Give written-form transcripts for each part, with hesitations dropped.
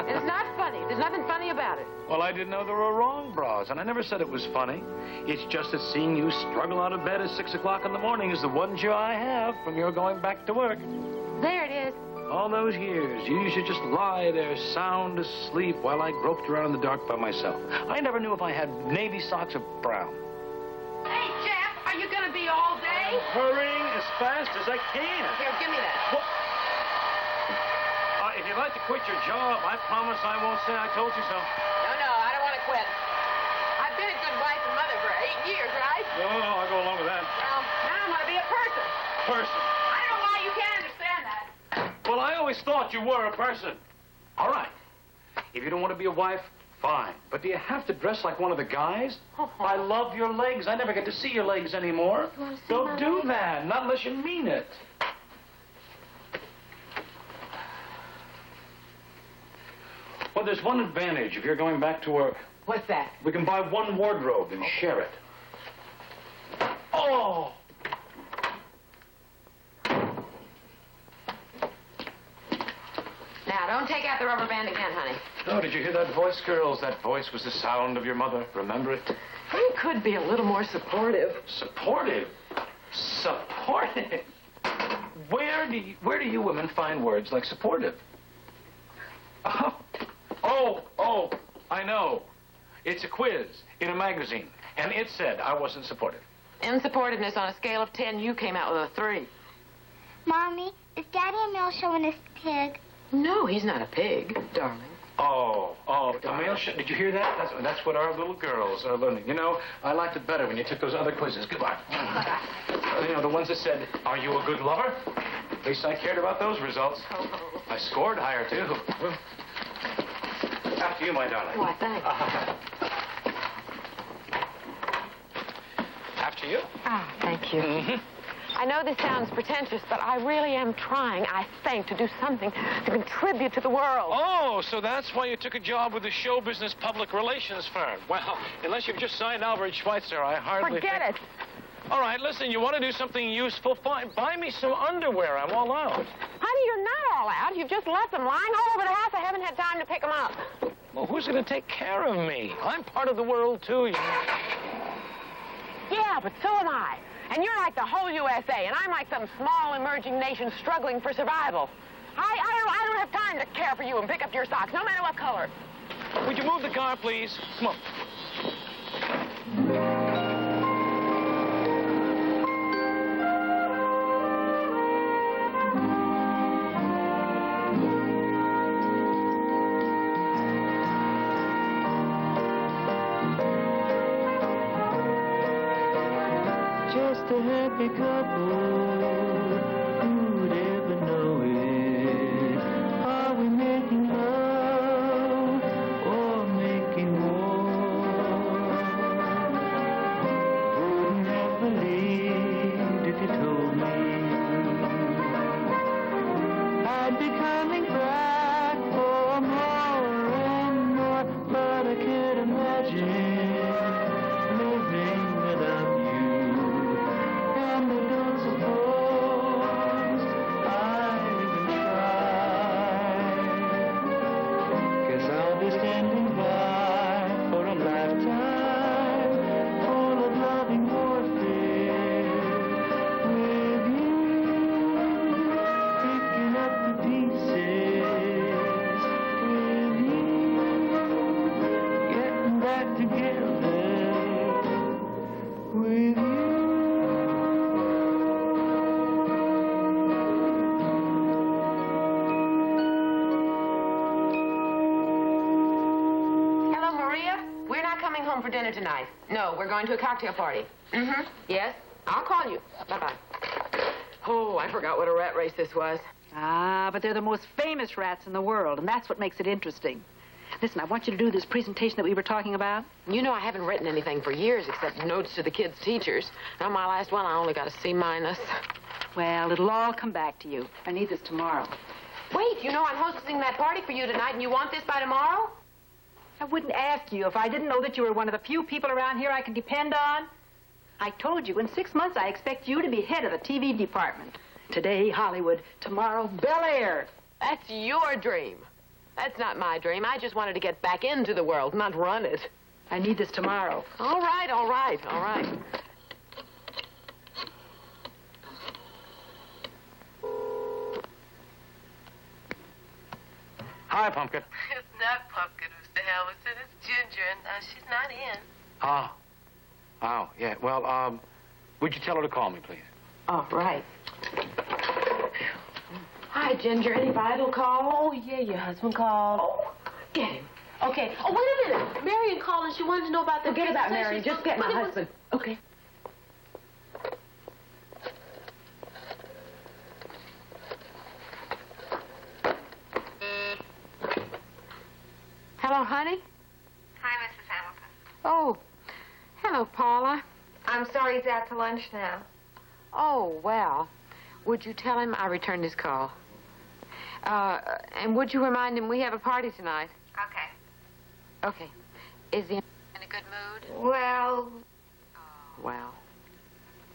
It's not funny. There's nothing funny about it. Well, I didn't know there were wrong bras, and I never said it was funny. It's just that seeing you struggle out of bed at 6 o'clock in the morning is the one joy I have from your going back to work. There it is. All those years, you used to just lie there sound asleep while I groped around in the dark by myself. I never knew if I had navy socks or brown. Hey, Jeff, are you going to be all day? I'm hurrying as fast as I can. Here, give me that. What? If you'd like to quit your job, I promise I won't say I told you so. No, I don't want to quit. I've been a good wife and mother for 8 years, right? Oh, I'll go along with that. Well, now I'm going to be a person. Person? I don't know why you can't understand that. Well, I always thought you were a person. All right. If you don't want to be a wife, fine. But do you have to dress like one of the guys? I love your legs. I never get to see your legs anymore. You want to see Don't my do legs? that, not unless you mean it. Well, there's one advantage if you're going back to work. What's that? We can buy one wardrobe and share it. Oh! Now, don't take out the rubber band again, honey. Oh, did you hear that voice, girls? That voice was the sound of your mother. Remember it? You could be a little more supportive. Supportive? Supportive? Where do you women find words like supportive? Oh, I know. It's a quiz in a magazine, and it said I wasn't supportive. Insupportiveness on a scale of 10, you came out with a 3. Mommy, is Daddy a male chauvinist pig? No, he's not a pig, darling. Oh, the male did you hear that? That's what our little girls are learning. You know, I liked it better when you took those other quizzes. Goodbye. You know, the ones that said, are you a good lover? At least I cared about those results. I scored higher, too. After you, my darling. Why, thanks. After you. Ah, thank you. I know this sounds pretentious, but I really am trying, I think, to do something to contribute to the world. Oh, so that's why you took a job with the show business public relations firm. Well, unless you've just signed Albert Schweitzer, I hardly Forget it. All right, listen, you want to do something useful? Fine. Buy me some underwear. I'm all out. Honey, you're not all out. You've just left them lying all over the house. I haven't had time to pick them up. Well, who's going to take care of me? I'm part of the world, too. Yeah, but so am I. And you're like the whole USA, and I'm like some small emerging nation struggling for survival. I don't have time to care for you and pick up your socks, no matter what color. Would you move the car, please? Come on. Just a happy couple, who'd ever know it? Are we making love or making war? Wouldn't have believed if you told me I'd be coming back for more and more, but I can't imagine living without you. And I don't suppose I even try. Guess I'll be standing by for a lifetime full of loving warfare with you, picking up the pieces with you, getting back together with you. Hello, Maria. We're not coming home for dinner tonight. No, we're going to a cocktail party. Yes? I'll call you. Bye-bye. Oh, I forgot what a rat race this was. Ah, but they're the most famous rats in the world, and that's what makes it interesting. Listen, I want you to do this presentation that we were talking about. You know I haven't written anything for years except notes to the kids' teachers. On my last one, I only got a C-. Well, it'll all come back to you. I need this tomorrow. Wait, you know I'm hosting that party for you tonight, and you want this by tomorrow? I wouldn't ask you if I didn't know that you were one of the few people around here I can depend on. I told you, in 6 months, I expect you to be head of the TV department. Today, Hollywood. Tomorrow, Bel Air. That's your dream. That's not my dream. I just wanted to get back into the world, not run it. I need this tomorrow. All right, all right, all right. Hi, Pumpkin. It's not Pumpkin, Mr. Hamilton. It's Ginger, and she's not in. Oh. Oh, yeah. Well, would you tell her to call me, please? Oh, right. Hi, Ginger. Any vital call? Oh, yeah, your husband called. Oh, get him. Okay. Oh, wait a minute. Marion called, and she wanted to know about the... Forget about Mary. Just get my husband. Okay. Hello, honey? Hi, Mrs. Hamilton. Oh, hello, Paula. I'm sorry he's out to lunch now. Oh, well, would you tell him I returned his call? And would you remind him we have a party tonight? Okay. Okay. Is he in a good mood? Well, Well.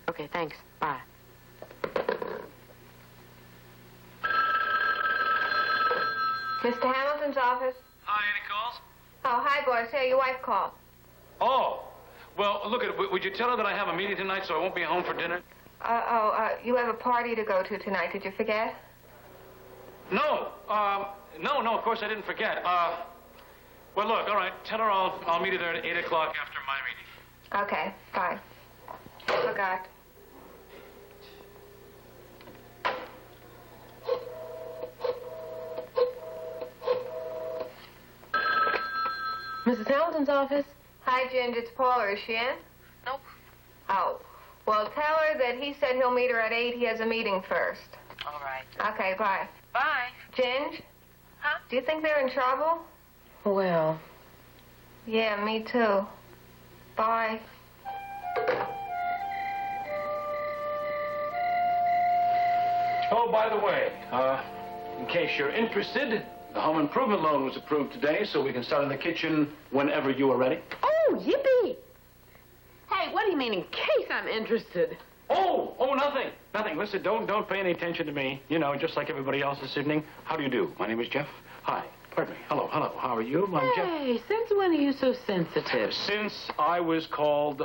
Okay, thanks. Bye. Mr. Hamilton's office. Hi, any calls? Oh, hi, boys. Here, your wife called. Oh. Well, look, would you tell her that I have a meeting tonight so I won't be home for dinner? You have a party to go to tonight. Did you forget? No. No, of course I didn't forget. Well, look, all right. Tell her I'll meet her there at 8 o'clock after my meeting. Okay, fine. Forgot. Mrs. Hamilton's office? Hi, Ginger. It's Paula. Is she in? Nope. Oh. Well, tell her that he said he'll meet her at 8. He has a meeting first. All right. Okay, bye. Bye. Ginge? Huh? Do you think they're in trouble? Well... Yeah, me too. Bye. Oh, by the way, in case you're interested, the home improvement loan was approved today, so we can start in the kitchen whenever you are ready. Oh, yippee! Hey, what do you mean, in case I'm interested? Oh, nothing. Nothing. Listen, don't pay any attention to me. You know, just like everybody else this evening. How do you do? My name is Jeff. Hi. Pardon me. Hello. How are you? I'm Jeff. Hey, since when are you so sensitive? Since I was called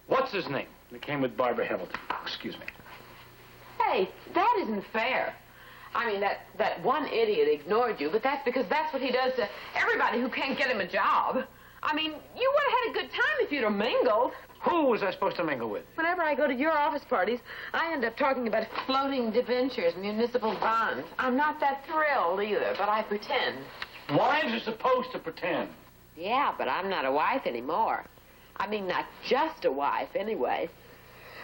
what's his name? That came with Barbara Hamilton. Excuse me. Hey, that isn't fair. I mean, that one idiot ignored you, but that's because that's what he does to everybody who can't get him a job. I mean, you would have had a good time if you'd have mingled. Who was I supposed to mingle with? Whenever I go to your office parties, I end up talking about floating debentures, municipal bonds. I'm not that thrilled either, but I pretend. Wives are supposed to pretend. Yeah, but I'm not a wife anymore. I mean, not just a wife, anyway.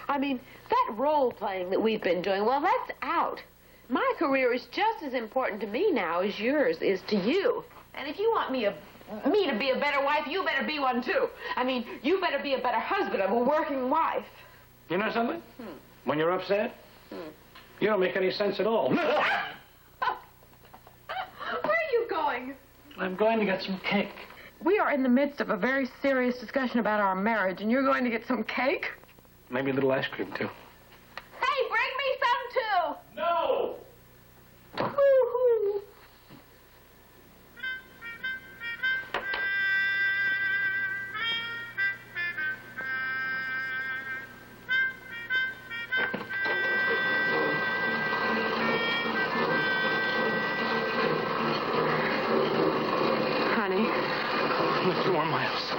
I mean, that role-playing that we've been doing, well, that's out. My career is just as important to me now as yours is to you. And if you want me to be a better wife, you better be one, too. I mean, you better be a better husband of a working wife. You know something? When you're upset, you don't make any sense at all. Where are you going? I'm going to get some cake. We are in the midst of a very serious discussion about our marriage, and you're going to get some cake? Maybe a little ice cream, too. Hey, bring me some, too! No! Woo-hoo. Honey, 2 more miles.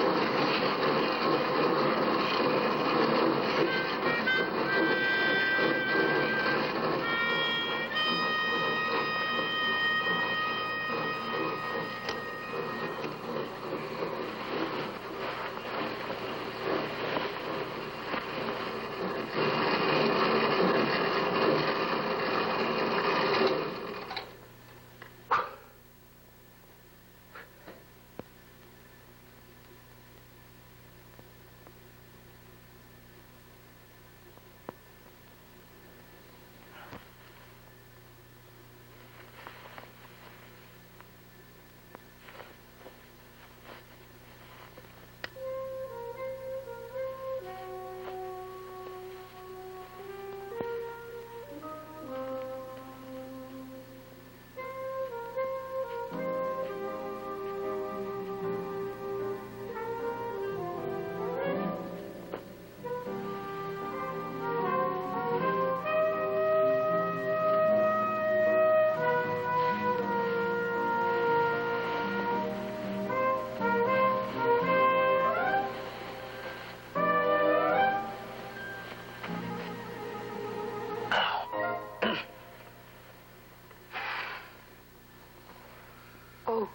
Oh,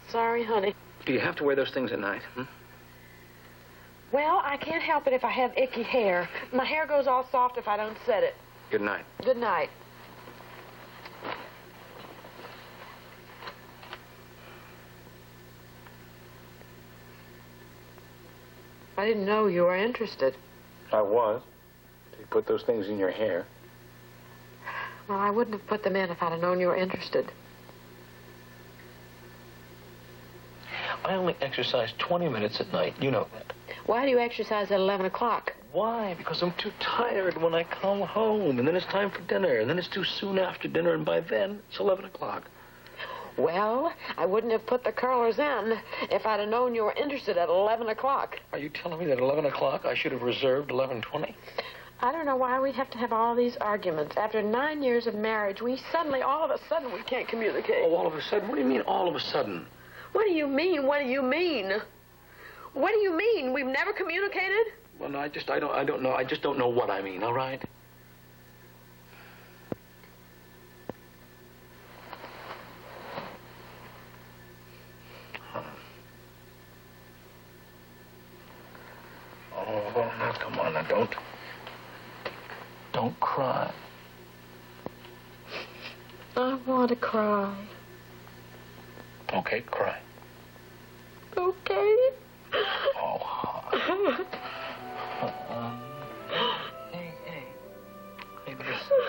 sorry, honey. Do you have to wear those things at night? Well, I can't help it if I have icky hair. My hair goes all soft if I don't set it. Good night. Good night. I didn't know you were interested. I was. You put those things in your hair. Well, I wouldn't have put them in if I'd have known you were interested. I only exercise 20 minutes at night. You know that. Why do you exercise at 11 o'clock? Why? Because I'm too tired when I come home. And then it's time for dinner. And then it's too soon after dinner. And by then, it's 11 o'clock. Well, I wouldn't have put the curlers in if I'd have known you were interested at 11 o'clock. Are you telling me that at 11 o'clock I should have reserved 11:20? I don't know why we have to have all these arguments. After 9 years of marriage, we suddenly, all of a sudden, we can't communicate. Oh, all of a sudden? What do you mean all of a sudden? What do you mean? What do you mean? What do you mean? We've never communicated? Well, no, I don't know. I just don't know what I mean, all right? Oh, now, come on, now, don't cry. I want to cry. Okay, cry. Okay. Oh, Hey, listen.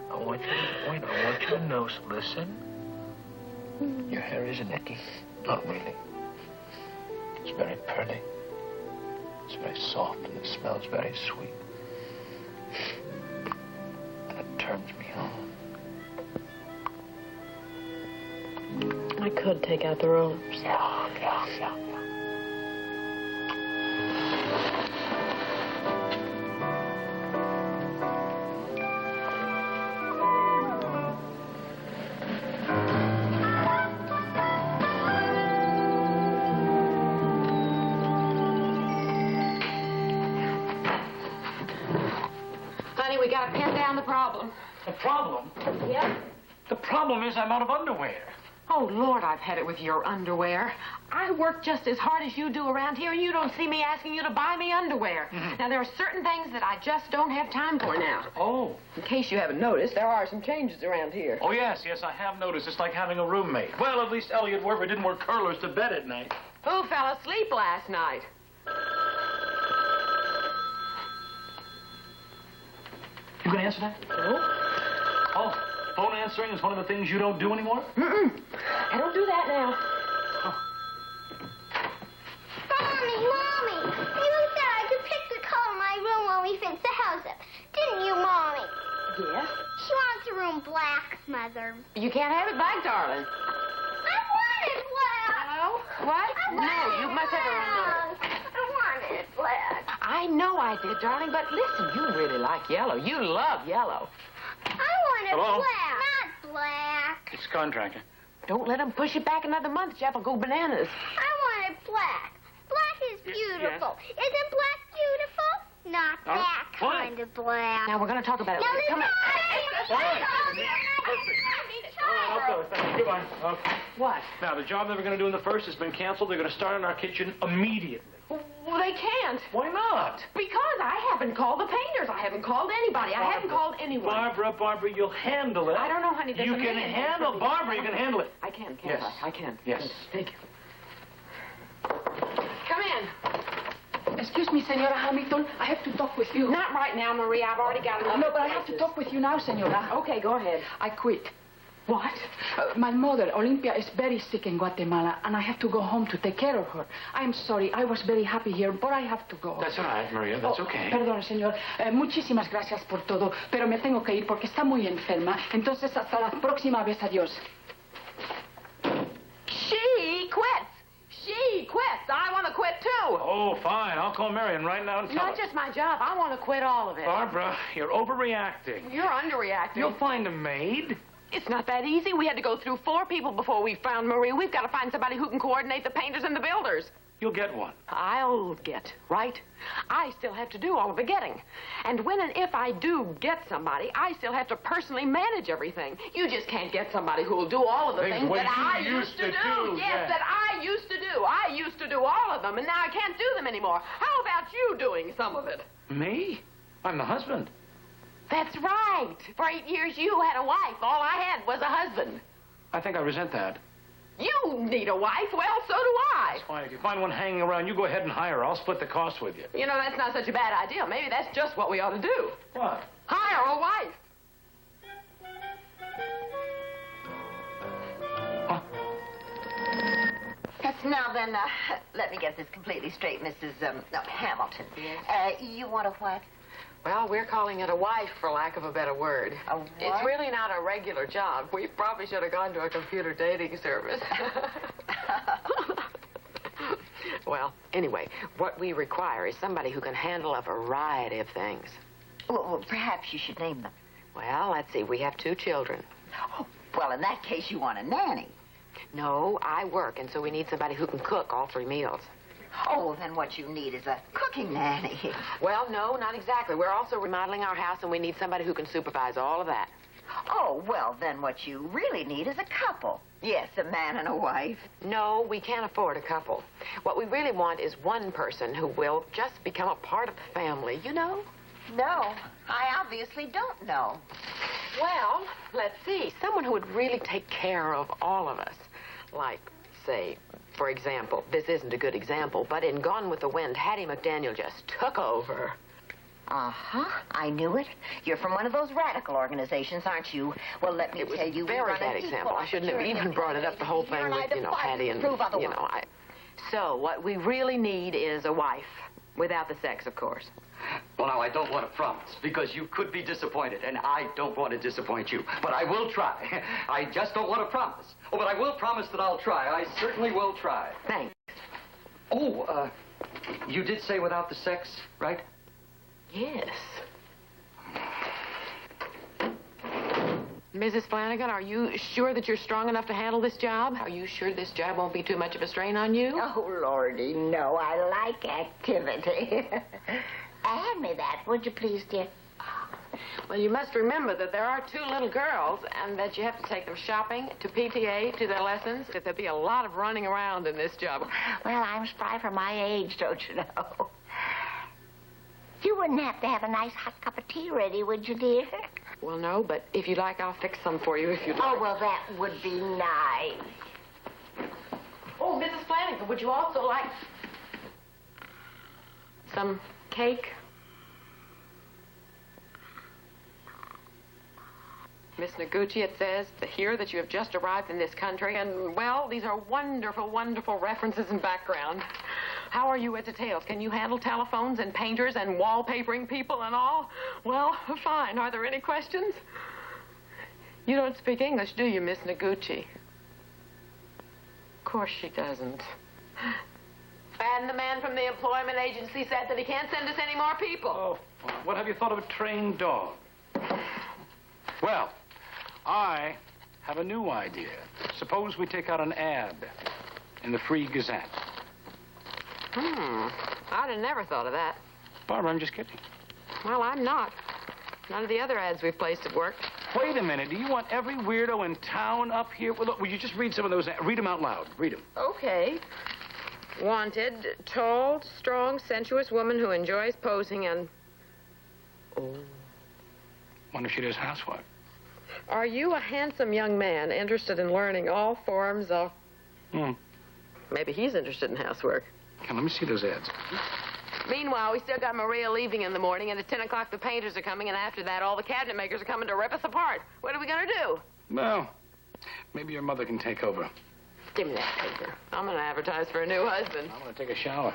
I want you to know, listen. Your hair isn't icky. Not really. It's very pretty. It's very soft and it smells very sweet. And it turns me on. I could take out the rollers. Yeah. Honey, we gotta pin down the problem. The problem? Yeah? The problem is I'm out of underwear. Oh, Lord, I've had it with your underwear. I work just as hard as you do around here, and you don't see me asking you to buy me underwear. Now, there are certain things that I just don't have time for now. Oh. In case you haven't noticed, there are some changes around here. Oh, yes, I have noticed. It's like having a roommate. Well, at least Elliot Werber didn't wear curlers to bed at night. Who fell asleep last night? You gonna answer that? No. Oh, phone answering is one of the things you don't do anymore? I don't do that now. Mommy! You said I could pick the color of my room when we fixed the house up. Didn't you, Mommy? Yes? She wants a room black, Mother. You can't have it black, darling. I want it black! Hello? What? No, you must have a room. I want it black. I know I did, darling, but listen, you really like yellow. You love yellow. I want it Hello? black. Not black. It's contractor. Don't let him push it back another month. Jeff will go bananas. I want it black. Black is beautiful. Isn't black beautiful? Not that what? kind of black. Now, we're going to talk about it Now, later. Come on. Goodbye. Okay. What? Now, the job they were going to do in the first has been canceled. They're going to start in our kitchen immediately. Well, they can't. Why not? Because I haven't called the painters. I haven't called anybody. I haven't called anyone. Barbara, you'll handle it. I don't know, honey. There's You a can million handle, things. Barbara, you can handle it. I can, can't Yes. I? I can. Yes. Thank you. Come in. Excuse me, Senora Hamilton. I have to talk with you. Not right now, Maria. I've already got enough. No, but I have to talk with you now, Senora. Okay, go ahead. I quit. What? My mother, Olympia, is very sick in Guatemala, and I have to go home to take care of her. I'm sorry. I was very happy here, but I have to go. That's all right, Maria. That's okay. Perdón, señor. Muchísimas gracias por todo, pero me tengo que ir porque está muy enferma. Entonces, hasta la próxima vez. Adiós. She quits. She quits. I want to quit, too. Oh, fine. I'll call Marion right now and tell Not her. just my job. I want to quit all of it. Barbara, you're overreacting. You're underreacting. You'll find a maid. It's not that easy. We had to go through 4 people before we found Marie. We've got to find somebody who can coordinate the painters and the builders. You'll get one. I'll get, right? I still have to do all of the getting. And when and if I do get somebody, I still have to personally manage everything. You just can't get somebody who will do all of the things what that I you used to do. do. Yes, Yeah. that I used to do. I used to do all of them, and now I can't do them anymore. How about you doing some of it? Me? I'm the husband. That's right. For 8 years, you had a wife. All I had was a husband. I think I resent that. You need a wife. Well, so do I. That's fine. If you find one hanging around, you go ahead and hire her. I'll split the cost with you. You know, that's not such a bad idea. Maybe that's just what we ought to do. What? Hire a wife. Yes, now then, let me get this completely straight, Mrs. Hamilton. Yes. You want a what? Well, we're calling it a wife, for lack of a better word. A what? It's really not a regular job. We probably should have gone to a computer dating service. Well, anyway, what we require is somebody who can handle a variety of things. Well, perhaps you should name them. Well, let's see. We have 2 children. Oh, well, in that case, you want a nanny. No, I work, and so we need somebody who can cook all 3 meals. Oh, then what you need is a cooking nanny. Well, no, not exactly. We're also remodeling our house, and we need somebody who can supervise all of that. Oh, well, then what you really need is a couple. Yes, a man and a wife. No, we can't afford a couple. What we really want is one person who will just become a part of the family, you know? No, I obviously don't know. Well, let's see. Someone who would really take care of all of us. Like, say, for example, this isn't a good example, but in Gone with the Wind, Hattie McDaniel just took over. Uh-huh. I knew it. You're from one of those radical organizations, aren't you? Well, let me tell you, very bad example. I shouldn't have even brought it up, the whole thing with, you know, Hattie and, you know, So, what we really need is a wife. Without the sex, of course. Well, now, I don't want to promise, because you could be disappointed, and I don't want to disappoint you. But I will try. I just don't want to promise. Oh, but I will promise that I'll try. I certainly will try. Thanks. Oh, you did say without the sex, right? Yes. Mrs. Flanagan, are you sure that you're strong enough to handle this job? Are you sure this job won't be too much of a strain on you? Oh, Lordy, no. I like activity. Hand me that, would you please, dear? Well, you must remember that there are 2 little girls and that you have to take them shopping, to PTA, to their lessons. That there'll be a lot of running around in this job. Well, I'm spry for my age, don't you know? You wouldn't have to have a nice hot cup of tea ready, would you, dear? Well, no, but if you like, I'll fix some for you if you'd like. Oh, well, that would be nice. Oh, Mrs. Flanagan, would you also like some cake? Miss Noguchi, it says here that you have just arrived in this country, and, well, these are wonderful, wonderful references and background. How are you at details? Can you handle telephones and painters and wallpapering people and all? Well, fine. Are there any questions? You don't speak English, do you, Miss Noguchi? Of course she doesn't. And the man from the employment agency said that he can't send us any more people. Oh, what have you thought of a trained dog? Well, I have a new idea. Suppose we take out an ad in the Free Gazette. I'd have never thought of that. Barbara, I'm just kidding. Well, I'm not. None of the other ads we've placed have worked. Wait a minute. Do you want every weirdo in town up here? Well, look, will you just read some of those? Read them out loud. Read them. Okay. Wanted, tall, strong, sensuous woman who enjoys posing and... Oh. Wonder if she does housework. Are you a handsome young man interested in learning all forms of... Maybe he's interested in housework. Now, let me see those ads. Meanwhile, we still got Maria leaving in the morning, and at 10 o'clock the painters are coming, and after that all the cabinet makers are coming to rip us apart. What are we going to do? Well, maybe your mother can take over. Give me that paper. I'm going to advertise for a new husband. I'm going to take a shower.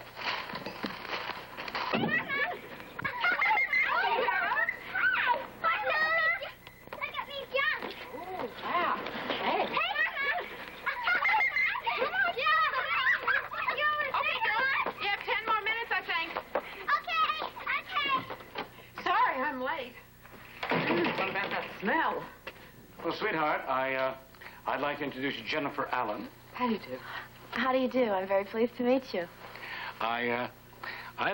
Smell. Well, sweetheart, I'd like to introduce Jennifer Allen. How do you do? How do you do? I'm very pleased to meet you. I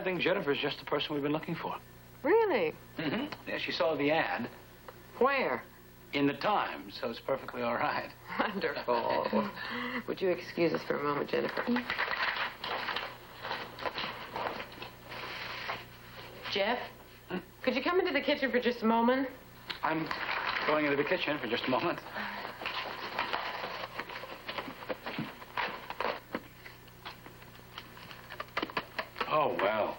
think Jennifer's just the person we've been looking for. Really? Mm-hmm. Yeah, she saw the ad Where? in the Times, so it's perfectly all right. Wonderful. Would you excuse us for a moment, Jennifer? Jeff, could you come into the kitchen for just a moment? I'm going into the kitchen for just a moment. Oh, well.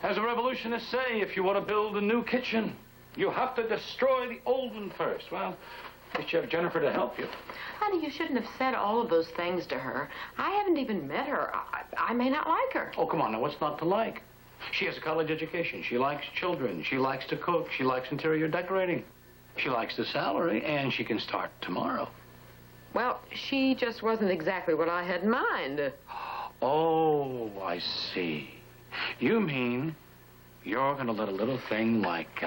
As the revolutionists say, if you want to build a new kitchen, you have to destroy the old one first. Well, at least you have Jennifer to help you. Honey, you shouldn't have said all of those things to her. I haven't even met her. I may not like her. Oh, come on, now, what's not to like? She has a college education. She likes children. She likes to cook. She likes interior decorating. She likes the salary, and she can start tomorrow. Well, she just wasn't exactly what I had in mind. Oh, I see. You mean you're going to let a little thing like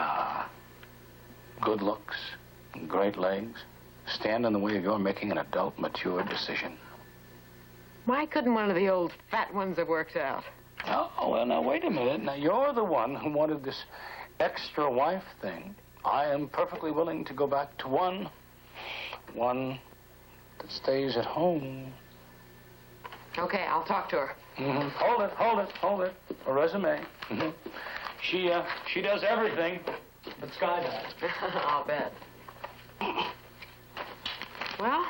good looks and great legs stand in the way of your making an adult, mature decision? Why couldn't one of the old fat ones have worked out? Oh, well, now, wait a minute. Now, you're the one who wanted this extra wife thing. I am perfectly willing to go back to one that stays at home. Okay, I'll talk to her. Mm-hmm. Hold it. A resume. Mm-hmm. She does everything but skydive. I'll bet. Well,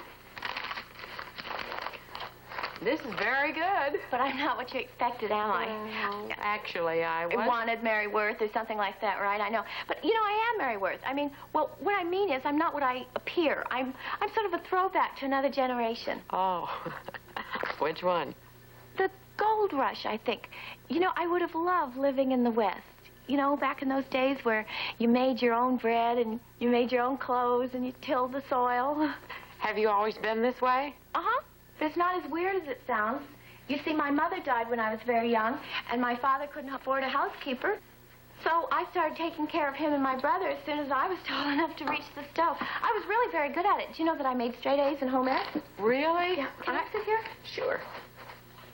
this is very good. But I'm not what you expected, am I? Actually, I was. Wanted Mary Worth or something like that, right? I know. But, you know, I am Mary Worth. I mean, well, what I mean is I'm not what I appear. I'm sort of a throwback to another generation. Oh. Which one? The gold rush, I think. You know, I would have loved living in the West. You know, back in those days where you made your own bread and you made your own clothes and you tilled the soil. Have you always been this way? Uh-huh. But it's not as weird as it sounds. You see, my mother died when I was very young, and my father couldn't afford a housekeeper. So I started taking care of him and my brother as soon as I was tall enough to reach the stove. I was really very good at it. Do you know that I made straight A's in home ec? Really? Yeah. Can I sit here? Sure.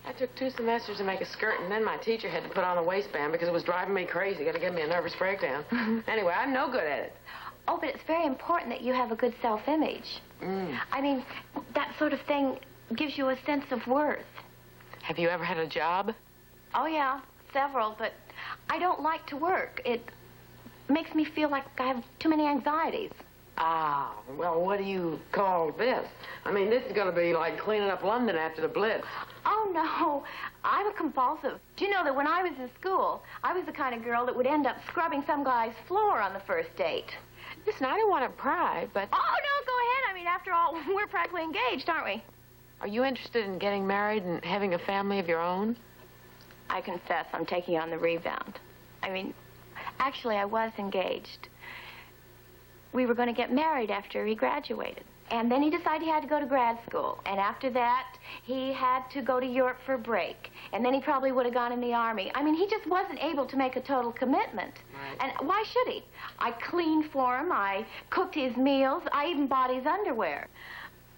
I took 2 semesters to make a skirt, and then my teacher had to put on a waistband because it was driving me crazy. Gonna give me a nervous breakdown. Anyway, I'm no good at it. Oh, but it's very important that you have a good self-image. I mean, that sort of thing gives you a sense of worth. Have you ever had a job? Oh, yeah, several, but I don't like to work. It makes me feel like I have too many anxieties. Ah, well, what do you call this? I mean, this is going to be like cleaning up London after the Blitz. Oh, no, I'm a compulsive. Do you know that when I was in school, I was the kind of girl that would end up scrubbing some guy's floor on the first date. Listen, I don't want to pry, but... Oh, no, go ahead. I mean, after all, we're practically engaged, aren't we? Are you interested in getting married and having a family of your own? I confess I'm taking on the rebound. I mean, actually, I was engaged. We were going to get married after he graduated. And then he decided he had to go to grad school. And after that, he had to go to Europe for a break. And then he probably would have gone in the Army. I mean, he just wasn't able to make a total commitment. Right. And why should he? I cleaned for him. I cooked his meals. I even bought his underwear.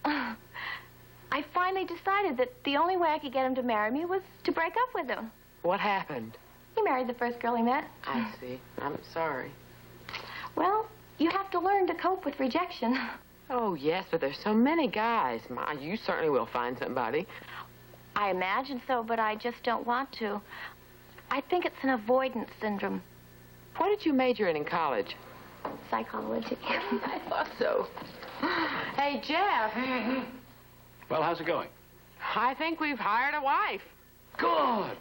I finally decided that the only way I could get him to marry me was to break up with him. What happened? He married the first girl he met. I see. I'm sorry. Well, you have to learn to cope with rejection. Oh, yes, but there's so many guys. You certainly will find somebody. I imagine so, but I just don't want to. I think it's an avoidance syndrome. What did you major in college? Psychology. I thought so. Hey, Jeff. Well, how's it going? I think we've hired a wife. Good.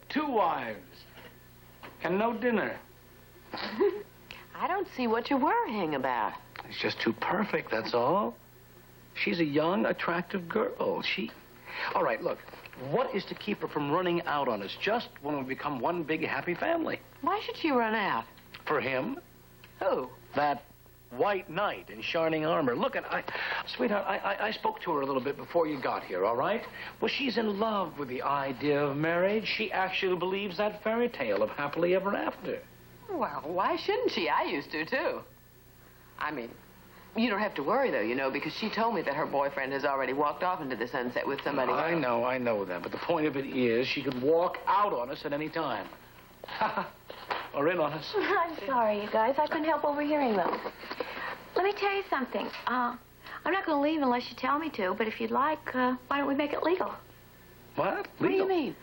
2 wives. And no dinner. I don't see what you're worrying about. It's just too perfect, that's all. She's a young, attractive girl. All right, look. What is to keep her from running out on us just when we become one big, happy family? Why should she run out? For him. Who? That white knight in shining armor. Look, sweetheart, I spoke to her a little bit before you got here, all right? Well, she's in love with the idea of marriage. She actually believes that fairy tale of happily ever after. Well, why shouldn't she? I used to, too. I mean, You don't have to worry, though, you know, because she told me that her boyfriend has already walked off into the sunset with somebody else. I know that. But the point of it is she could walk out on us at any time. Or in on us. I'm sorry, you guys. I couldn't help overhearing them. Let me tell you something. I'm not going to leave unless you tell me to, but if you'd like, why don't we make it legal? What? What do you mean?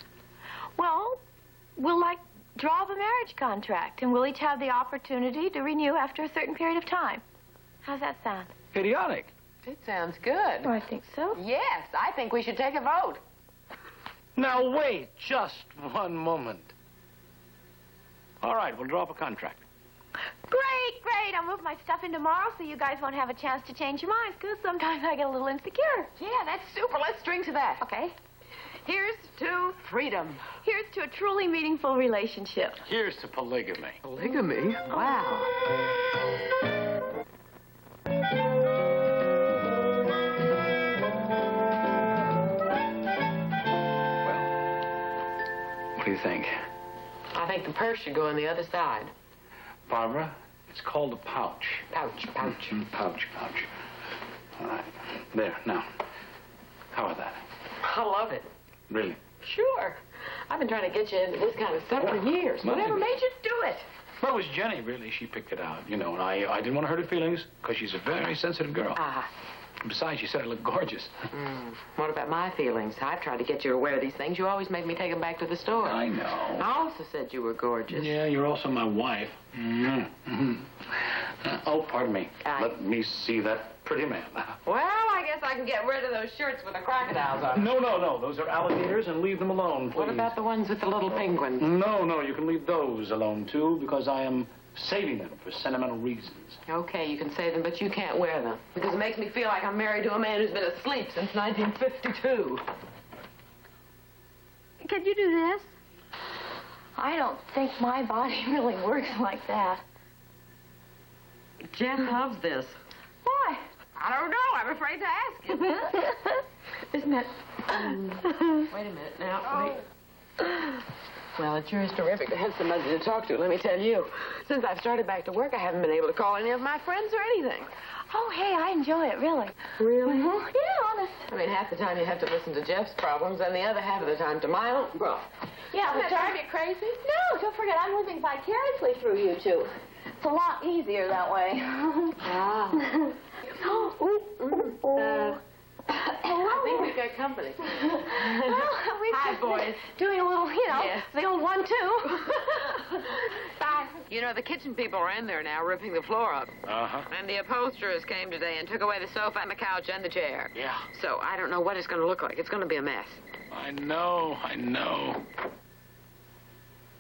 Well, we'll, draw up a marriage contract, and we'll each have the opportunity to renew after a certain period of time. How's that sound? Idiotic. It sounds good. Oh, I think so. Yes, I think we should take a vote. Now, wait just one moment. All right, we'll draw up a contract. Great. I'll move my stuff in tomorrow so you guys won't have a chance to change your minds, because sometimes I get a little insecure. Yeah, that's super. Let's drink to that. Okay. Here's to freedom. Here's to a truly meaningful relationship. Here's to polygamy. Polygamy? Wow. What do you think? I think the purse should go on the other side. Barbara, it's called a pouch. Pouch. Pouch. All right. There, now. How about that? I love it. Really? Sure. I've been trying to get you into this kind of stuff for years. Whatever made you do it? Well, it was Jenny, really. She picked it out, you know, and I didn't want to hurt her feelings because she's a very sensitive girl. Besides, she said I looked gorgeous. What about my feelings? I've tried to get you to wear these things. You always make me take them back to the store. I know. I also said you were gorgeous. Yeah, you're also my wife. Oh, pardon me. Let me see that pretty man. Well, I guess I can get rid of those shirts with the crocodiles on them. No. Those are alligators, and leave them alone, please. What about the ones with the little penguins? No. You can leave those alone, too, because I am saving them for sentimental reasons. Okay, you can save them, but you can't wear them. Because it makes me feel like I'm married to a man who's been asleep since 1952. Could you do this? I don't think my body really works like that. Jeff loves this. Why? I don't know. I'm afraid to ask him. Isn't it? Wait a minute now. Well, it sure is terrific to have somebody to talk to, let me tell you. Since I've started back to work, I haven't been able to call any of my friends or anything. Oh, hey, I enjoy it, really. Really? Yeah, honest. I mean, half the time you have to listen to Jeff's problems, and the other half of the time to my own. Well, yeah, doesn't that drive you crazy? No, don't forget, I'm living vicariously through you two. It's a lot easier that way. I think we've got company. Hi, boys. Doing a little, Yes. the old 1-2. Bye. You know, the kitchen people are in there now ripping the floor up. And the upholsterers came today and took away the sofa and the couch and the chair. Yeah. So I don't know what it's going to look like. It's going to be a mess. I know.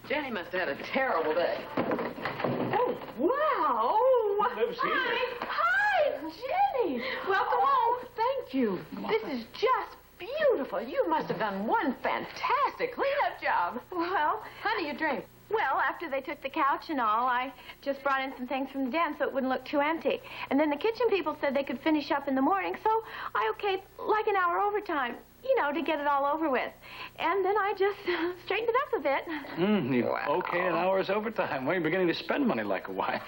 Jenny must have had a terrible day. Oh, wow. Hi, Jenny. Welcome home. Thank you. This is just beautiful. You must have done one fantastic cleanup job. Well, how do you drink? Well, after they took the couch and all, I just brought in some things from the den so it wouldn't look too empty. And then the kitchen people said they could finish up in the morning, so I okayed like an hour overtime, to get it all over with. And then I just straightened it up a bit. Okay, an hour's overtime. Well, you're beginning to spend money like a wife.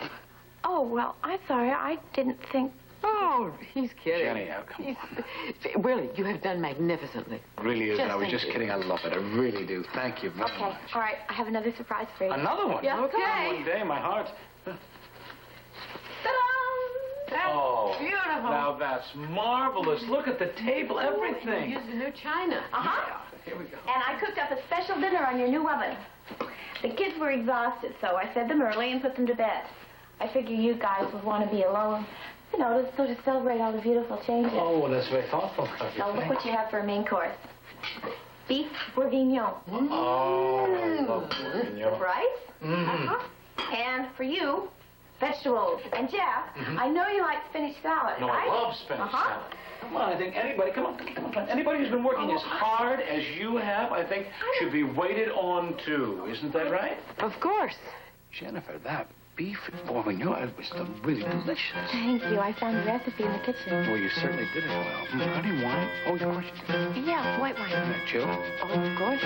Oh, well, I'm sorry. I didn't think... Oh, he's kidding. Jenny, come on. Really, you have done magnificently. It really is. I was just kidding. I love it. I really do. Thank you very much. Okay, all right. I have another surprise for you. Another one? Yeah, okay. One day, my heart. Ta-da! That's beautiful. Now that's marvelous. Look at the table, everything. You used the new china. Uh-huh. Yeah, here we go. And I cooked up a special dinner on your new oven. The kids were exhausted, so I fed them early and put them to bed. I figure you guys would want to be alone, to celebrate all the beautiful changes. Oh, well, that's very thoughtful of you. Now, look what you have for a main course. Beef bourguignon. Oh, I love bourguignon. Right? And for you, vegetables. And Jeff, I know you like spinach salad, No, right? I love spinach salad. Come on, I think anybody, come on. Anybody who's been working as hard as you have, I think, should be waited on, too. Isn't that right? Of course. Jennifer, that beef bourguignon was really delicious. Thank you. I found the recipe in the kitchen. Well, you certainly did it well. How do you want it? Oh, of course you did. Yeah, white wine. That chill? Oh, of course.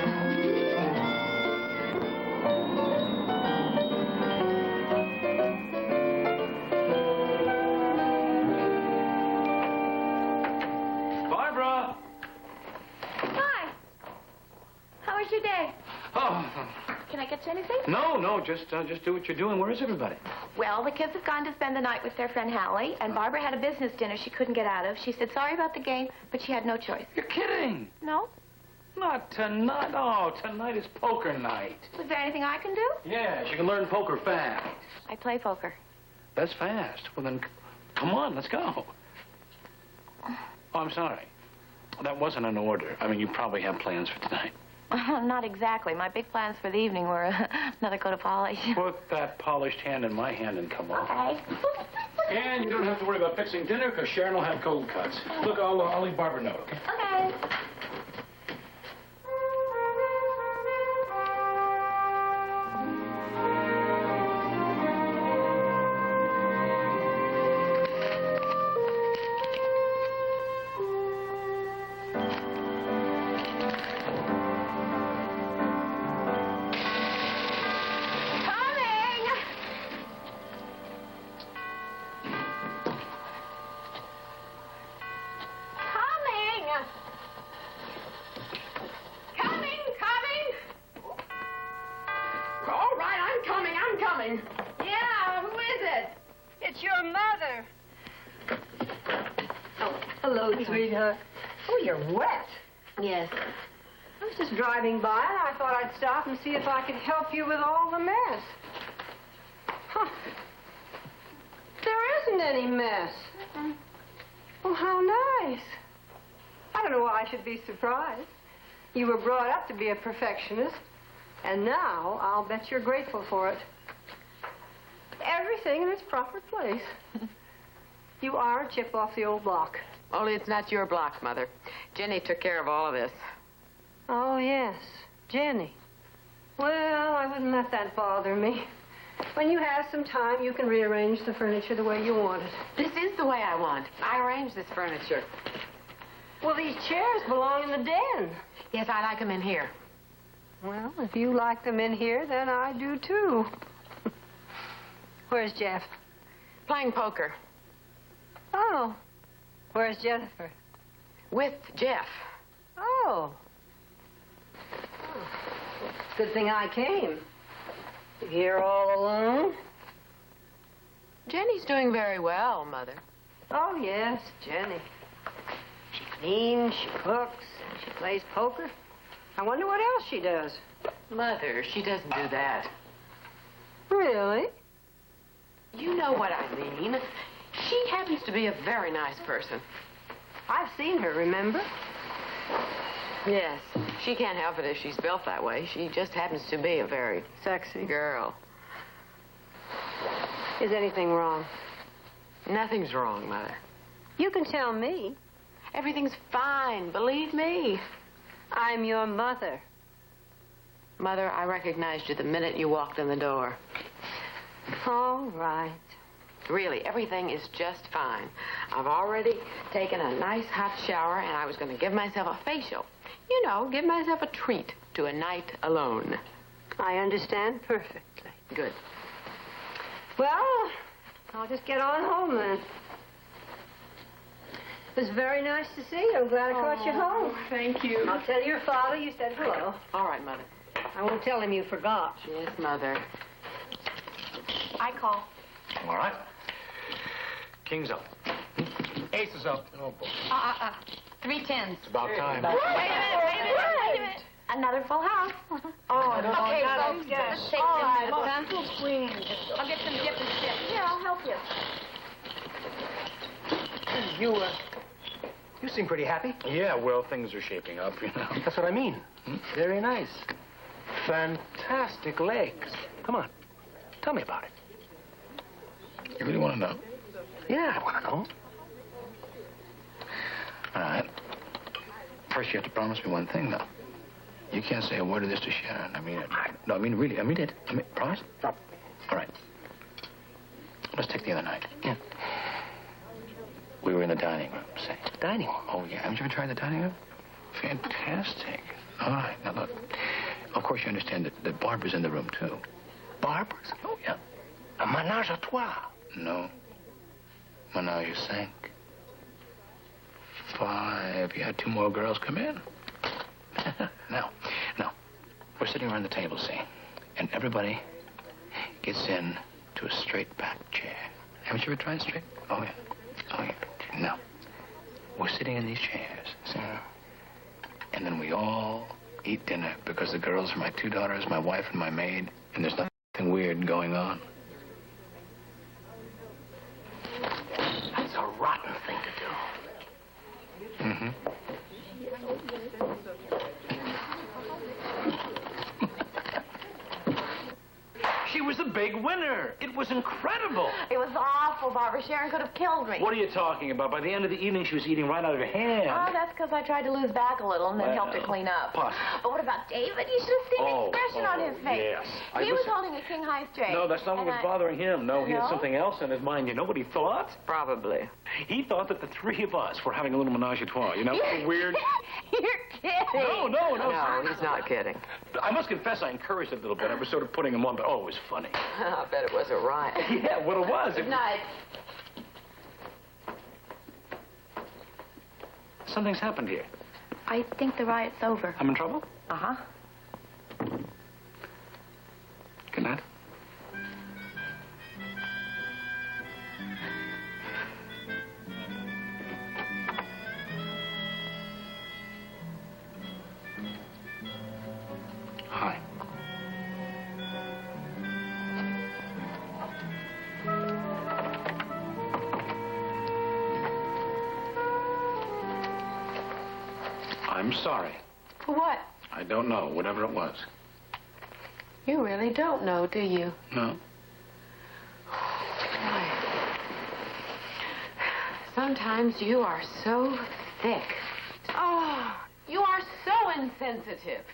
was your day? Oh, Can I get you anything? no, just do what you're doing. Where is everybody? Well, the kids have gone to spend the night with their friend Hallie, and Barbara had a business dinner she couldn't get out of. She said sorry about the game, but she had no choice. You're kidding. No? Not tonight. Oh, tonight is poker night. Was there anything I can do? Yes, you can learn poker fast. I play poker. That's fast. Well, then, come on, let's go. Oh, I'm sorry. That wasn't an order. I mean, you probably have plans for tonight. Not exactly. My big plans for the evening were another coat of polish. Put that polished hand in my hand and come on. Okay. And you don't have to worry about fixing dinner, because Sharon will have cold cuts. Look, I'll leave Barbara a note, okay? Okay. Yeah, who is it? It's your mother. Oh, hello, sweetheart. Oh, you're wet. Yes. I was just driving by, and I thought I'd stop and see if I could help you with all the mess. Huh. There isn't any mess. Oh, how nice. I don't know why I should be surprised. You were brought up to be a perfectionist, and now I'll bet you're grateful for it. Everything in its proper place. You are a chip off the old block. Only it's not your block, Mother. Jenny took care of all of this. Oh, yes, Jenny. Well, I wouldn't let that bother me. When you have some time, you can rearrange the furniture the way you want it. This is the way I want. I arranged this furniture. Well, these chairs belong in the den. Yes, I like them in here. Well, if you like them in here, then I do, too. Where's Jeff? Playing poker. Oh. Where's Jennifer? With Jeff. Oh. Good thing I came. Here all alone? Jenny's doing very well, Mother. Oh, yes, Jenny. She cleans, she cooks, and she plays poker. I wonder what else she does. Mother, she doesn't do that. Really? You know what I mean. She happens to be a very nice person. I've seen her, remember? Yes. She can't help it if she's built that way. She just happens to be a very sexy girl. Is anything wrong? Nothing's wrong, Mother. You can tell me. Everything's fine, believe me. I'm your mother. Mother, I recognized you the minute you walked in the door. All right. Really, everything is just fine. I've already taken a nice hot shower, and I was going to give myself a facial. You know, give myself a treat to a night alone. I understand perfectly. Good. Well, I'll just get on home then. It was very nice to see you. I'm glad I caught you home. Thank you. I'll tell your father you said hello. All right, Mother. I won't tell him you forgot. Yes, Mother. I call. All right. King's up. Ace is up. Oh, boy. 3 tens. It's about time. Wait a minute. Another full house. Oh, okay, folks, let's take all right, I'll get some dip and chip. Yeah, I'll help you. You seem pretty happy. Yeah, well, things are shaping up, you know. That's what I mean. Very nice. Fantastic legs. Come on. Tell me about it. You really want to know? Yeah, I want to know. All right. First, you have to promise me one thing, though. You can't say a word of this to Sharon. I mean, no, I mean, really. I mean it. I mean, promise? Stop. All right. Let's take the other night. Yeah. We were in the dining room, say. Dining room? Oh, yeah. Haven't you ever tried the dining room? Fantastic. All right. Now, look. Of course, you understand that Barbara's in the room, too. Barbara's? Oh, yeah. A ménage à trois. No. Menage a cinq. 5. You had 2 more girls come in. Now, sitting around the table, see? And everybody gets in to a straight back chair. Haven't you ever tried straight? Oh, yeah. Oh, yeah. Now, we're sitting in these chairs, see? And then we all eat dinner because the girls are my 2 daughters, my wife, and my maid, and there's nothing weird going on. That's a rotten thing to do. Mm-hmm. She was a big winner. It was incredible. It was awful, Barbara. Sharon could have killed me. What are you talking about? By the end of the evening, she was eating right out of your hand. Oh, that's because I tried to lose back a little and then helped her clean up. Possibly. But what about David? You should have seen the expression on his face. Yes. He was holding a king high straight. No, that's not what was bothering him. No, he had No? something else in his mind. You know what he thought? Probably. He thought that the 3 of us were having a little menage a trois. You know, weird. You're kidding. No. No, he's not kidding. I must confess, I encouraged it a little bit. I was sort of putting him on, but oh, it was funny. I bet it was a riot. Yeah, what it was. Good night. Something's happened here. I think the riot's over. I'm in trouble? Uh-huh. Good night. Hi. I'm sorry. For what? I don't know, whatever it was. You really don't know, do you? No. Boy. Sometimes you are so thick. Oh, you are so insensitive.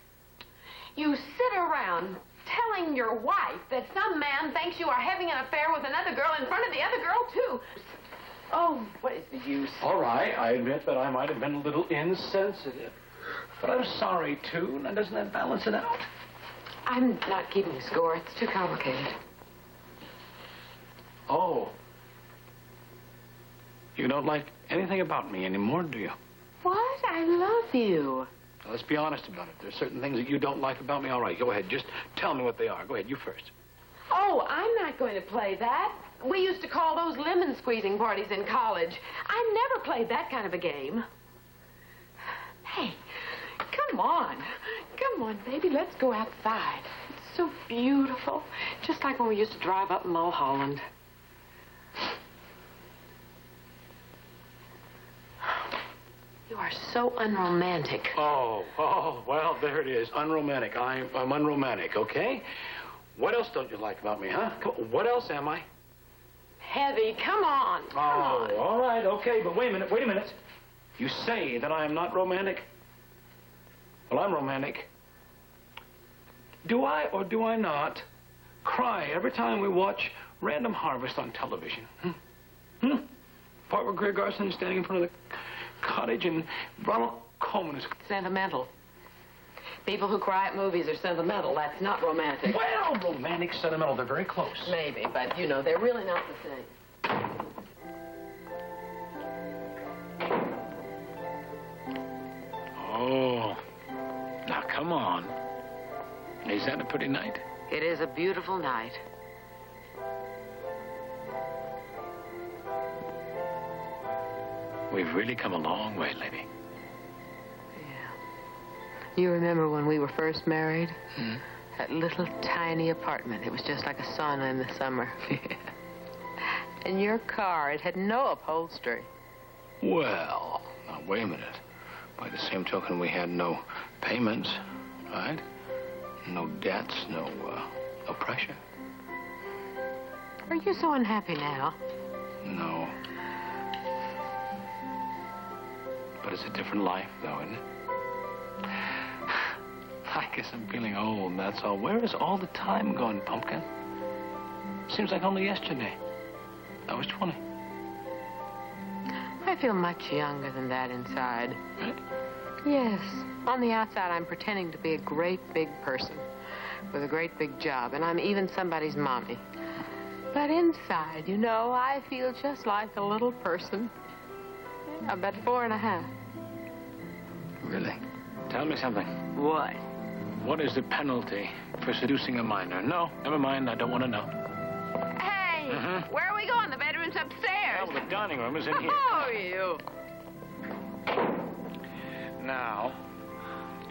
You sit around telling your wife that some man thinks you are having an affair with another girl in front of the other girl, too. Oh, what is the use? All right, I admit that I might have been a little insensitive. But I'm sorry, too. Now, doesn't that balance it out? I'm not keeping score. It's too complicated. Oh. You don't like anything about me anymore, do you? What? I love you. Now, let's be honest about it. There's certain things that you don't like about me. All right, go ahead. Just tell me what they are. Go ahead, you first. Oh, I'm not going to play that. We used to call those lemon squeezing parties in college. I never played that kind of a game. Hey, come on. Come on, baby. Let's go outside. It's so beautiful. Just like when we used to drive up Mulholland. You are so unromantic. Oh, well, there it is. Unromantic. I'm unromantic, okay? What else don't you like about me, huh? What else am I? Heavy, come on. Come on. All right, okay, but wait a minute. You say that I am not romantic? Well, I'm romantic. Do I or do I not cry every time we watch Random Harvest on television? Part where Greer Garson is standing in front of the cottage and Ronald Colman is... Sentimental. People who cry at movies are sentimental. That's not romantic. Well, romantic, sentimental, they're very close. Maybe, but, you know, they're really not the same. Oh, now come on. Is that a pretty night? It is a beautiful night. We've really come a long way, lady. You remember when we were first married? That little tiny apartment. It was just like a sauna in the summer. And your car, it had no upholstery. Well, now, wait a minute. By the same token, we had no payments, right? No debts, no pressure. Are you so unhappy now? No. But it's a different life, though, isn't it? I guess I'm feeling old, that's all. Where is all the time gone, Pumpkin? Seems like only yesterday. I was 20. I feel much younger than that inside. Yes. On the outside, I'm pretending to be a great big person with a great big job, and I'm even somebody's mommy. But inside, you know, I feel just like a little person. About 4 1/2. Really? Tell me something. What? What is the penalty for seducing a minor? No, never mind. I don't want to know. Hey, where are we going? The bedroom's upstairs. Well, the dining room is in here. Oh, you. Now,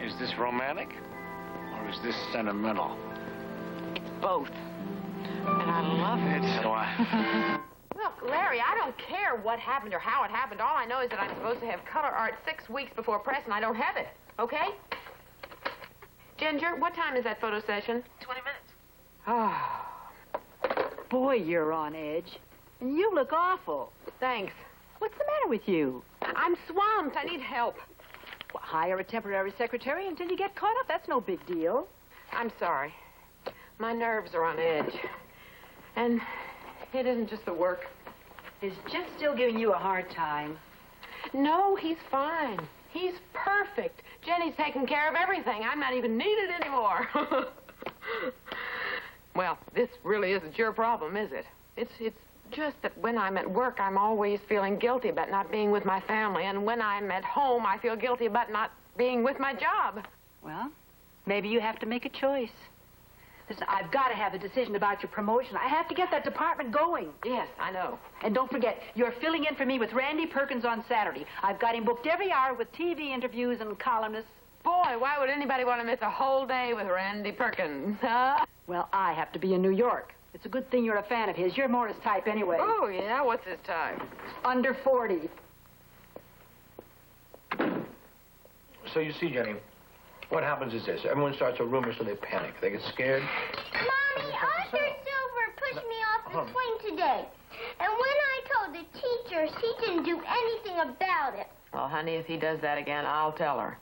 is this romantic or is this sentimental? It's both. And I love it. So do I. Look, Larry, I don't care what happened or how it happened. All I know is that I'm supposed to have color art 6 weeks before press, and I don't have it. Okay? Ginger, what time is that photo session? 20 minutes. Oh, Boy, you're on edge. And you look awful. thanks. What's the matter with you? I'm swamped. I need help. Well, hire a temporary secretary until you get caught up. That's no big deal. I'm sorry. My nerves are on edge. And it isn't just the work. Is Jim still giving you a hard time? No, he's fine. He's perfect. Jenny's taking care of everything. I'm not even needed anymore. Well, this really isn't your problem, is it? It's just that when I'm at work, I'm always feeling guilty about not being with my family. And when I'm at home, I feel guilty about not being with my job. Well, maybe you have to make a choice. Listen, I've got to have a decision about your promotion. I have to get that department going. Yes, I know. And don't forget, you're filling in for me with Randy Perkins on Saturday. I've got him booked every hour with TV interviews and columnists. Boy, why would anybody want to miss a whole day with Randy Perkins, huh? Well, I have to be in New York. It's a good thing you're a fan of his. You're more his type anyway. Oh, yeah? What's his type? Under 40. So you see, Jenny, what happens is this. Everyone starts a rumor, so they panic. They get scared. Mommy, Arthur Silver pushed me off the swing today. And when I told the teachers, he didn't do anything about it. Well, honey, if he does that again, I'll tell her.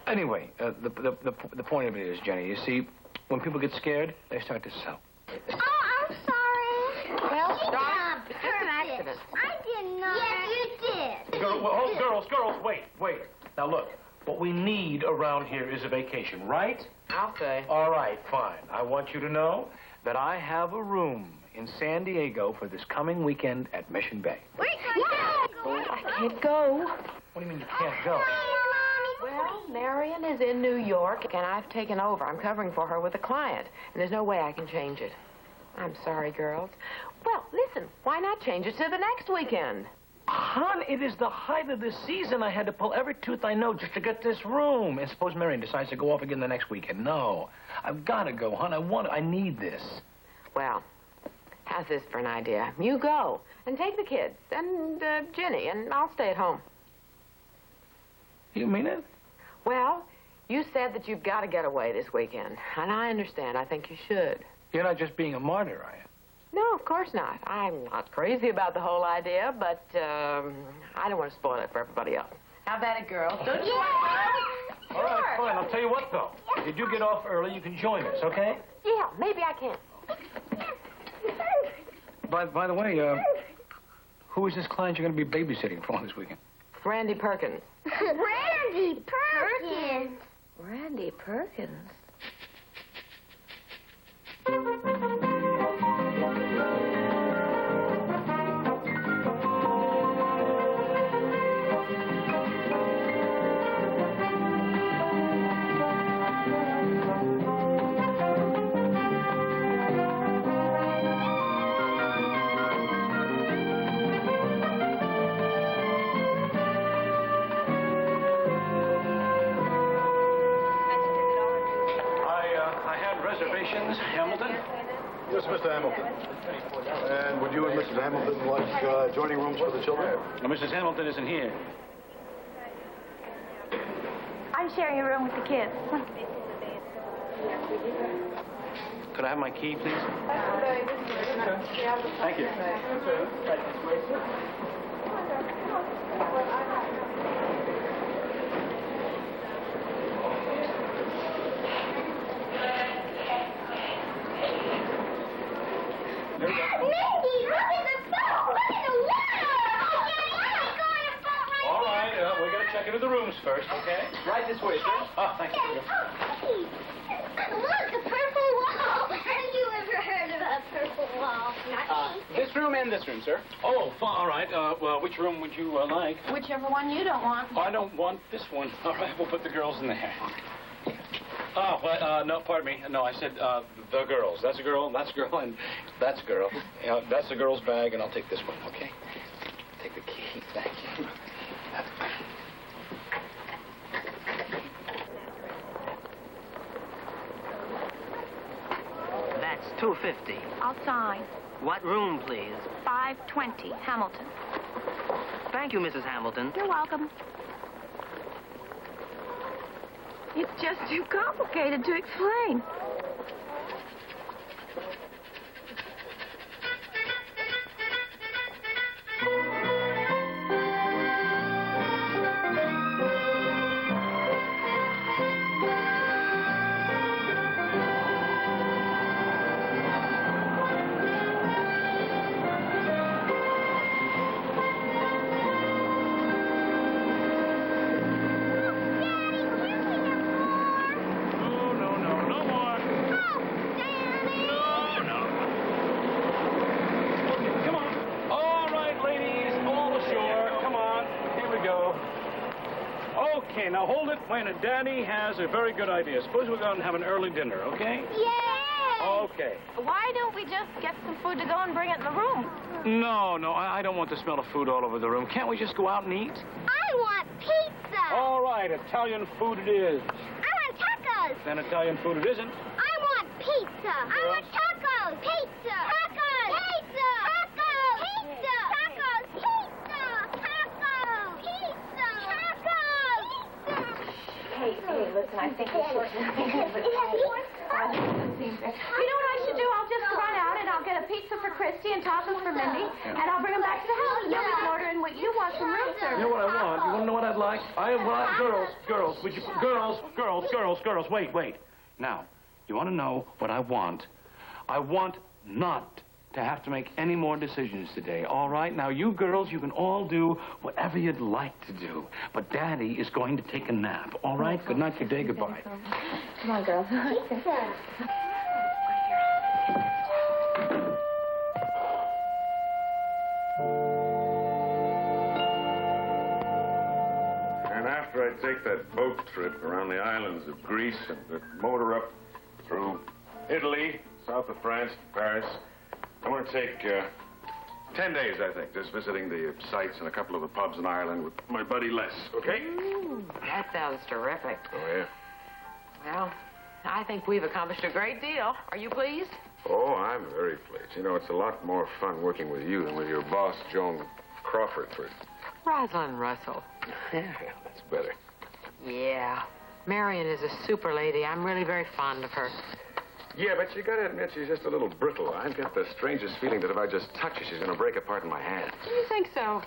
Anyway, the point of it is, Jenny, you see, when people get scared, they start to sell. Oh, I'm sorry. Well, She darling, got it's just an purpose. accident. I did not. Yes, you did. Girls, wait. Now, look, what we need around here is a vacation, right? I'll say. All right, fine. I want you to know that I have a room in San Diego for this coming weekend at Mission Bay. Wait, I can't go. What do you mean you can't go? Well, Marion is in New York, and I've taken over. I'm covering for her with a client, and there's no way I can change it. I'm sorry, girls. Well, listen, why not change it to the next weekend? Hon, it is the height of the season. I had to pull every tooth I know just to get this room. And suppose Marion decides to go off again the next weekend. No. I've got to go, hon. I need this. Well, how's this for an idea? You go, and take the kids, and Jenny, and I'll stay at home. You mean it? Well, you said that you've got to get away this weekend, and I understand. I think you should. You're not just being a martyr, are you? No, of course not. I'm not crazy about the whole idea, but I don't want to spoil it for everybody else. How about it, girls? Don't you All right, fine. I'll tell you what, though. If you do get off early, you can join us, okay? Yeah, maybe I can. By the way, who is this client you're going to be babysitting for this weekend? Randy Perkins. Randy Perkins. Randy Perkins? I had reservations, Hamilton. Yes, Mr. Hamilton. And would you and Mrs. Hamilton like joining rooms for the children? Now, Mrs. Hamilton isn't here. I'm sharing a room with the kids. Could I have my key, please? Thank you. Mindy, look at the boat! Look at the water! Oh, Daddy, let me go on a boat right All right, we're going to check into the rooms first, okay? Right this way, sir. Oh, thank you. Oh, look, a purple wall! Have you ever heard of a purple wall? Not me. This room and this room, sir. Oh, all right. Well, which room would you like? Whichever one you don't want. I don't want this one. All right, we'll put the girls in there. Oh, well, no, pardon me. No, I said the girls. That's a girl, that's a girl, and that's a girl. That's the girl's bag, and I'll take this one, okay? Take the key. Thank you. That's $250. I'll sign. What room, please? 520, Hamilton. Thank you, Mrs. Hamilton. You're welcome. It's just too complicated to explain. Okay, now hold it. Wait a minute. Daddy has a very good idea. Suppose we go out and have an early dinner, okay? Yay! Okay. Why don't we just get some food to go and bring it in the room? No, I don't want the smell of food all over the room. Can't we just go out and eat? I want pizza. All right, Italian food it is. I want tacos. Then Italian food it isn't. I want pizza. I want tacos. Pizza. Tacos. Pizza. Tacos. Pizza. Tacos. Pizza. Tacos. Pizza. Tacos. Hey, listen, I think we should... You know what I should do? I'll just run out and I'll get a pizza for Christy and tacos for Mindy, and I'll bring them back to the house, and then we can order in what you want from room service. You know what I want? You want to know what I'd like? Girls, wait. Now, you want to know what I want? I want not to have to make any more decisions today, all right? Now, you girls, you can all do whatever you'd like to do, but Daddy is going to take a nap, all right? Good night, good day, goodbye. Come on, girls. And after I take that boat trip around the islands of Greece and motor up through Italy, south of France, Paris, I want to take 10 days, I think, just visiting the sites and a couple of the pubs in Ireland with my buddy Les, okay? Ooh, that sounds terrific. Oh, yeah? Well, I think we've accomplished a great deal. Are you pleased? Oh, I'm very pleased. You know, it's a lot more fun working with you than with your boss, Joan Crawford. Rosalind Russell. Yeah, that's better. Yeah. Marion is a super lady. I'm really very fond of her. Yeah, but you gotta admit she's just a little brittle. I've got the strangest feeling that if I just touch her, she's gonna break apart in my hand. You think so?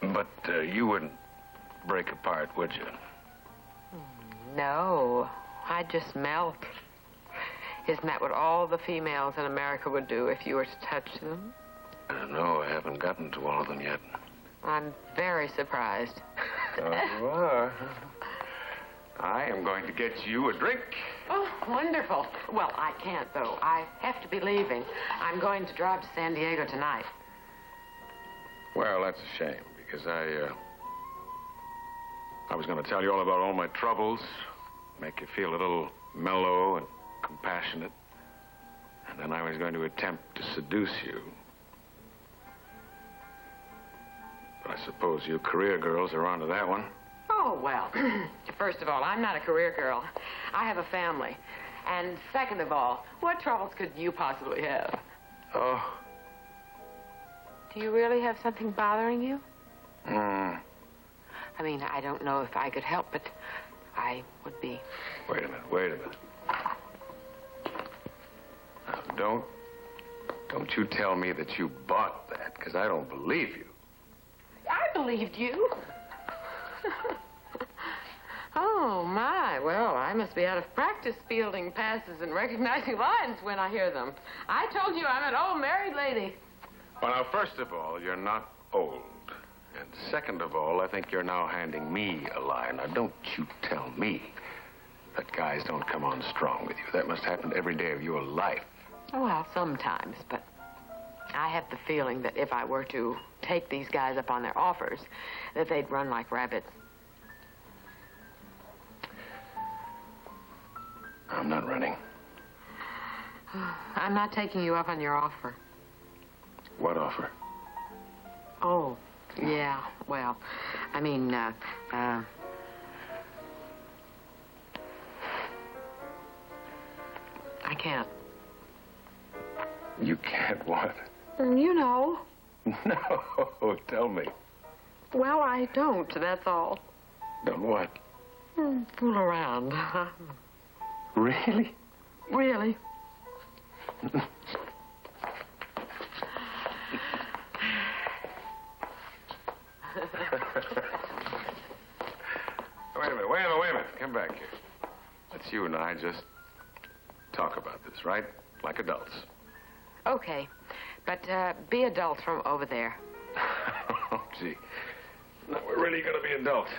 But you wouldn't break apart, would you? No. I'd just melt. Isn't that what all the females in America would do if you were to touch them? No, I haven't gotten to all of them yet. I'm very surprised. Oh, you are? I am going to get you a drink. Oh, wonderful. Well, I can't, though. I have to be leaving. I'm going to drive to San Diego tonight. Well, that's a shame, because I was going to tell you all about all my troubles, make you feel a little mellow and compassionate, and then I was going to attempt to seduce you. But I suppose you career girls are onto that one. Oh, well, first of all, I'm not a career girl. I have a family. And second of all, what troubles could you possibly have? Oh. Do you really have something bothering you? Hmm. I mean, I don't know if I could help, but I would be. Wait a minute. Now, don't you tell me that you bought that, because I don't believe you. I believed you. Oh, my. Well, I must be out of practice fielding passes and recognizing lines when I hear them. I told you I'm an old married lady. Well, now, first of all, you're not old. And second of all, I think you're now handing me a line. Now, don't you tell me that guys don't come on strong with you. That must happen every day of your life. Well, sometimes, but I have the feeling that if I were to take these guys up on their offers, that they'd run like rabbits. I'm not running. I'm not taking you up on your offer. What offer? Oh, yeah, well, I mean, I can't. You can't what? You know. No, tell me. Well, I don't, that's all. Don't what? Fool around. Really? Really. Wait a minute. Come back here. Let's you and I just talk about this, right? Like adults. Okay, but be adults from over there. Oh, gee. No, we're really going to be adults.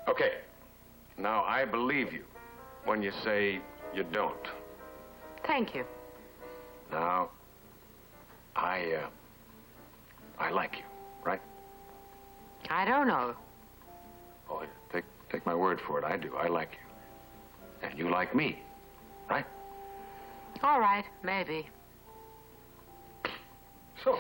Okay. Now, I believe you when you say you don't. Thank you. Now, I like you, right? I don't know. Oh, take my word for it. I do. I like you. And you like me, right? All right, maybe. So,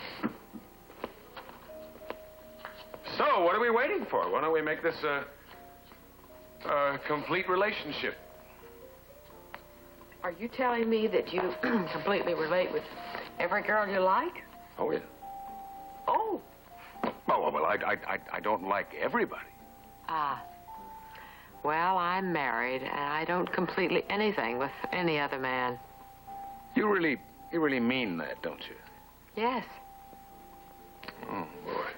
what are we waiting for? Why don't we make this a complete relationship? Are you telling me that you completely relate with every girl you like? Oh, yeah. Oh. Well, I don't like everybody. Ah. Well, I'm married, and I don't completely anything with any other man. You really mean that, don't you? Yes. Oh, boy.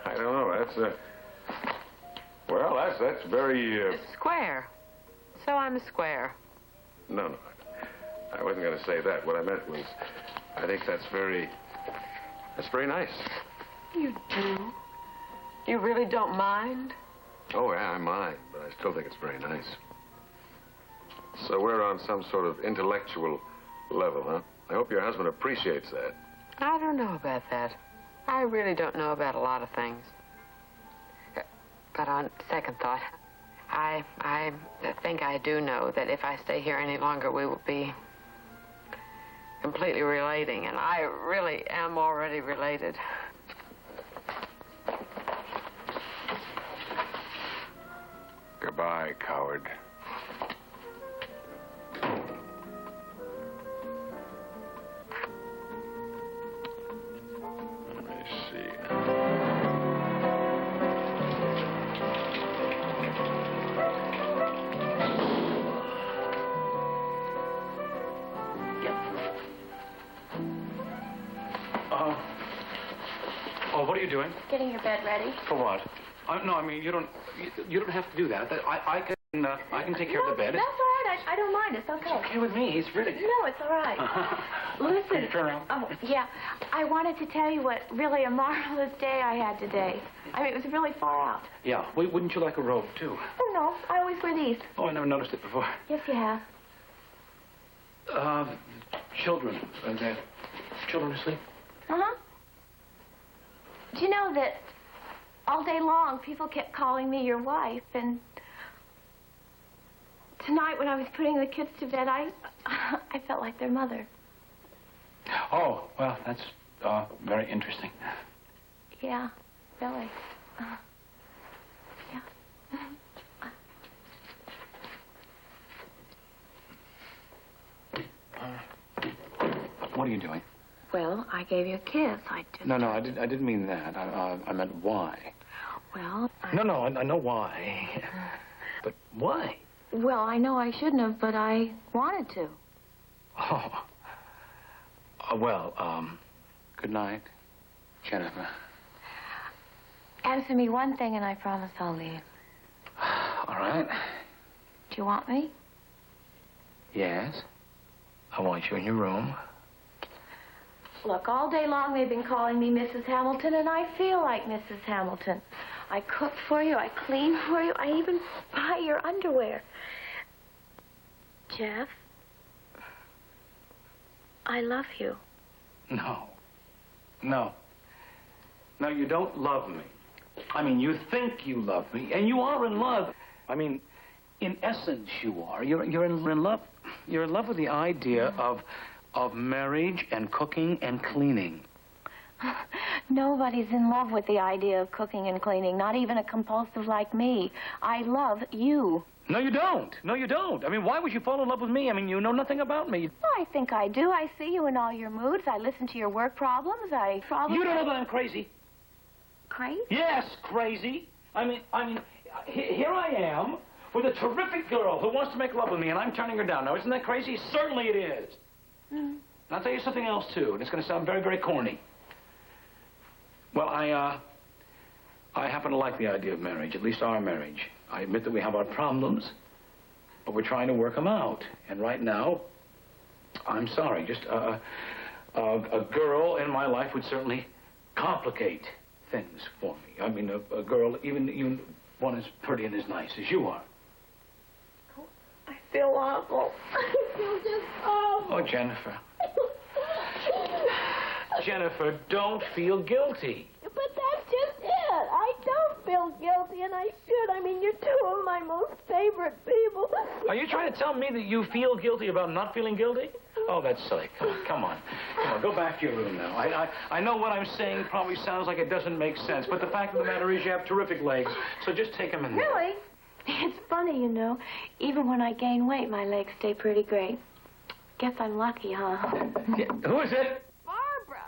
I don't know. That's very, Square. So I'm a square. No. I wasn't going to say that. What I meant was, I think that's very nice. You do? You really don't mind? Oh, yeah, I mind, but I still think it's very nice. So we're on some sort of intellectual level, huh? I hope your husband appreciates that. I don't know about that. I really don't know about a lot of things. But on second thought, I think I do know that if I stay here any longer, we will be completely relating, and I really am already related. Goodbye, coward. Let me see. What are you doing? Getting your bed ready. For what? No, I mean, you don't have to do that. I can take care of the bed. That's all right. I don't mind. It's okay. It's okay with me. He's really... No, it's all right. Listen. Turn around. Oh, yeah. I wanted to tell you what really a marvelous day I had today. I mean, it was really far out. Yeah. Wouldn't you like a robe, too? Oh, no. I always wear these. Oh, I never noticed it before. Yes, you have. Children. Their children asleep? Uh-huh. Do you know that all day long people kept calling me your wife, and tonight when I was putting the kids to bed, I felt like their mother. Oh, well, that's very interesting. Yeah, really. Yeah. What are you doing? Well, I gave you a kiss. No, I didn't mean that. I meant why. Well, No, I know why. But why? Well, I know I shouldn't have, but I wanted to. Oh. Good night, Jennifer. Answer me one thing and I promise I'll leave. All right. Do you want me? Yes. I want you in your room. Look, all day long they've been calling me Mrs. Hamilton, and I feel like Mrs. Hamilton. I cook for you, I clean for you, I even buy your underwear. Jeff? I love you. No. No. No, you don't love me. I mean, you think you love me, and you are in love. I mean, in essence, you are. You're in love. You're in love with the idea of marriage and cooking and cleaning. Nobody's in love with the idea of cooking and cleaning, not even a compulsive like me. I love you. No, you don't. No, you don't. I mean, why would you fall in love with me? I mean, you know nothing about me. Well, I think I do. I see you in all your moods. I listen to your work problems. You don't know that I'm crazy. Crazy? Yes, crazy. I mean, here I am with a terrific girl who wants to make love with me, and I'm turning her down. Now, isn't that crazy? Certainly it is. And I'll tell you something else, too, and it's going to sound very, very corny. Well, I happen to like the idea of marriage, at least our marriage. I admit that we have our problems, but we're trying to work them out. And right now, I'm sorry, just a girl in my life would certainly complicate things for me. I mean, a girl, even one as pretty and as nice as you are. I feel awful. I feel just awful. Oh, Jennifer. Jennifer, don't feel guilty. But that's just it. I don't feel guilty, and I should. I mean, you're two of my most favorite people. Are you trying to tell me that you feel guilty about not feeling guilty? Oh, that's silly. Come on. Go back to your room now. I know what I'm saying probably sounds like it doesn't make sense, but the fact of the matter is you have terrific legs, so just take them in there. Really? It's funny, you know. Even when I gain weight, my legs stay pretty great. Guess I'm lucky, huh? Yeah. Who is it? Barbara.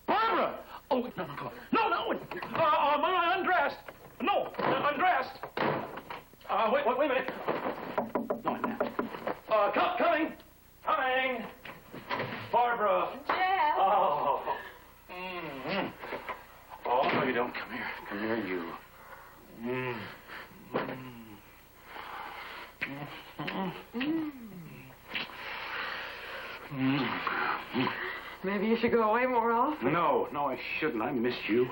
Barbara! Oh, no, come on. No! Am I undressed? No, undressed. Wait a minute. No, I'm not. Coming. Barbara. Jeff. Oh. Mm-hmm. Oh, no, you don't. Come here. Come here, you. Maybe you should go away more often. No, I shouldn't. I missed you.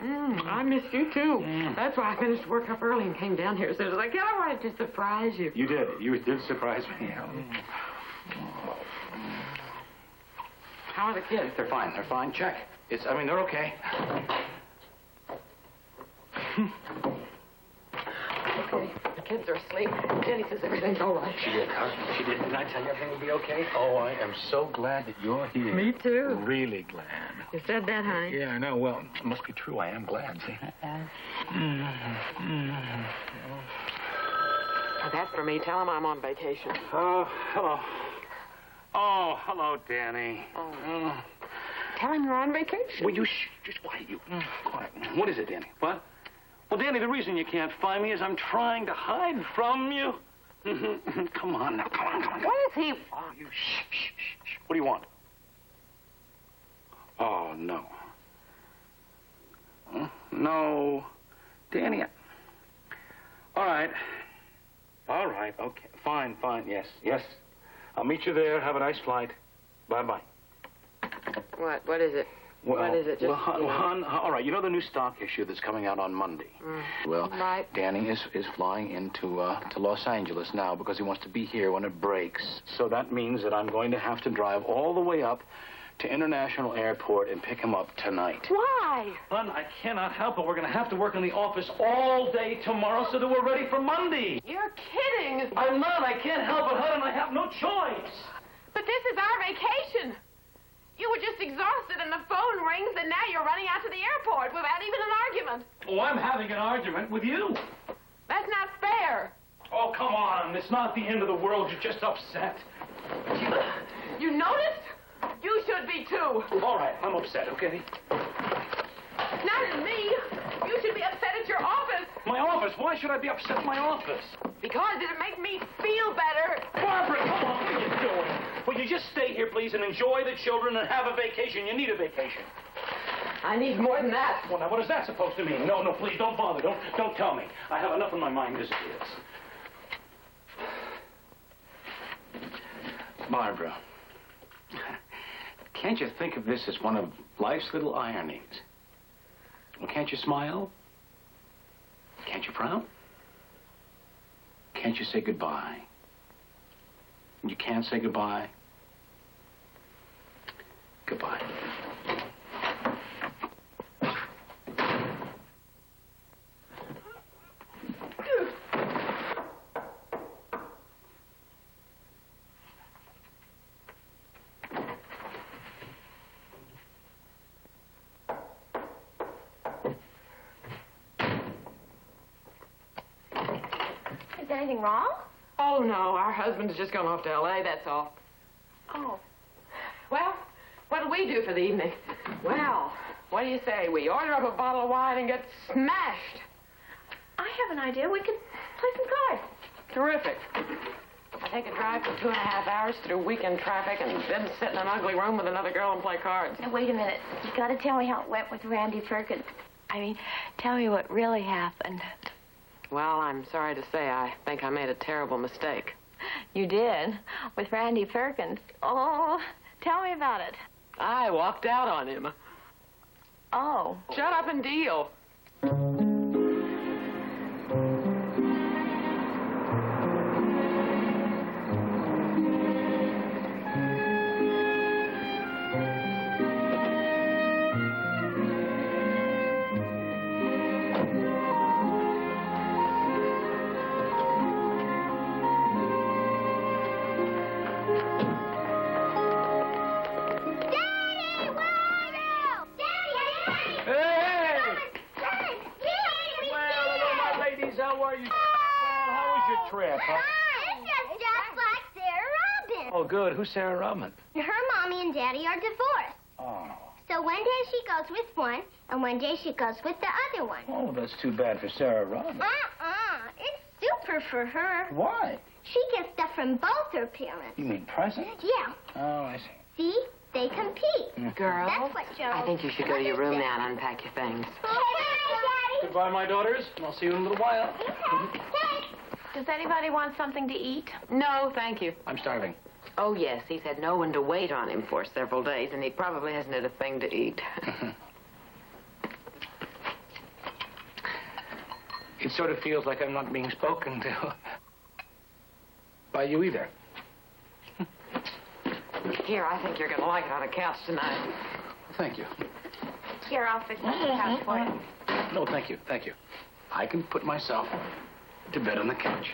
I missed you, too. That's why I finished work up early and came down here as soon as I could. I wanted to surprise you. You did. You did surprise me. How are the kids? They're fine. Check. They're okay. Okay, the kids are asleep. Jenny says everything's all right. She did, huh? She did. Didn't I tell you everything would be okay? Oh, I am so glad that you're here. Me too. Really glad. You said that, honey. Yeah, I know. Well, it must be true. I am glad, see? That's for me. Tell him I'm on vacation. Oh, hello. Oh, hello, Danny. Tell him you're on vacation. Will you just quiet you? Quiet. What is it, Danny? What? Well, Danny, the reason you can't find me is I'm trying to hide from you. Come on now. Come on. What is he? Oh, you shh. What do you want? Oh, no. Huh? No. Danny. All right. Okay. Fine. Yes. I'll meet you there. Have a nice flight. Bye-bye. What is it? Well, what is it? Just, hon, all right. You know the new stock issue that's coming out on Monday? Well, right. Danny is flying into to Los Angeles now because he wants to be here when it breaks. So that means that I'm going to have to drive all the way up to International Airport and pick him up tonight. Why? Hon, I cannot help it. We're going to have to work in the office all day tomorrow so that we're ready for Monday. You're kidding. I'm not. I can't help it, hon, and I have no choice. But this is our vacation. You were just exhausted and the phone rings and now you're running out to the airport without even an argument. Oh, I'm having an argument with you. That's not fair. Oh, come on. It's not the end of the world. You're just upset. You noticed? You should be, too. All right, I'm upset, okay? Not at me. You should be upset at your office. My office? Why should I be upset at my office? Because it'd make me feel better. Barbara, come on. What are you doing? Will you just stay here, please, and enjoy the children and have a vacation? You need a vacation. I need more than that. Well, now, what is that supposed to mean? No, please, don't bother. Don't tell me. I have enough on my mind as it is. Barbara, can't you think of this as one of life's little ironies? Well, can't you smile? Can't you frown? Can't you say goodbye? You can't say goodbye? anything wrong? Oh, no. Our husband's just gone off to L.A., that's all. Oh. Well, what'll we do for the evening? Well, what do you say? We order up a bottle of wine and get smashed. I have an idea. We could play some cards. Terrific. I take a drive for 2.5 hours through weekend traffic and then sit in an ugly room with another girl and play cards. Now, wait a minute. You gotta tell me how it went with Randy Perkins. I mean, tell me what really happened. Well, I'm sorry to say I think I made a terrible mistake. You did? With Randy Perkins? Oh, tell me about it. I walked out on him. Oh. Shut up and deal. Trip, huh? It's just like Sarah Robin. Oh, good. Who's Sarah Robin? Her mommy and daddy are divorced. Oh. So one day she goes with one, and one day she goes with the other one. Oh, that's too bad for Sarah Robin. It's super for her. Why? She gets stuff from both her parents. You mean presents? Yeah. Oh, I see. See? They compete. Girls, That's what Joe... I think you should go to your room now and unpack your things. Okay, Daddy. Goodbye, my daughters. I'll see you in a little while. Does anybody want something to eat? No, thank you. I'm starving. Oh, yes. He's had no one to wait on him for several days, and he probably hasn't had a thing to eat. It sort of feels like I'm not being spoken to. By you either. Here, I think you're going to like it on the couch tonight. Thank you. Here, I'll fix the couch for you. No, thank you. Thank you. I can put myself to bed on the couch.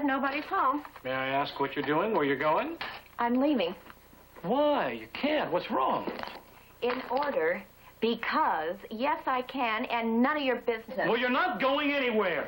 Nobody's home. May I ask what you're doing, where you're going? I'm leaving. Why? You can't. What's wrong? In order, because, yes, I can, and none of your business. Well, you're not going anywhere.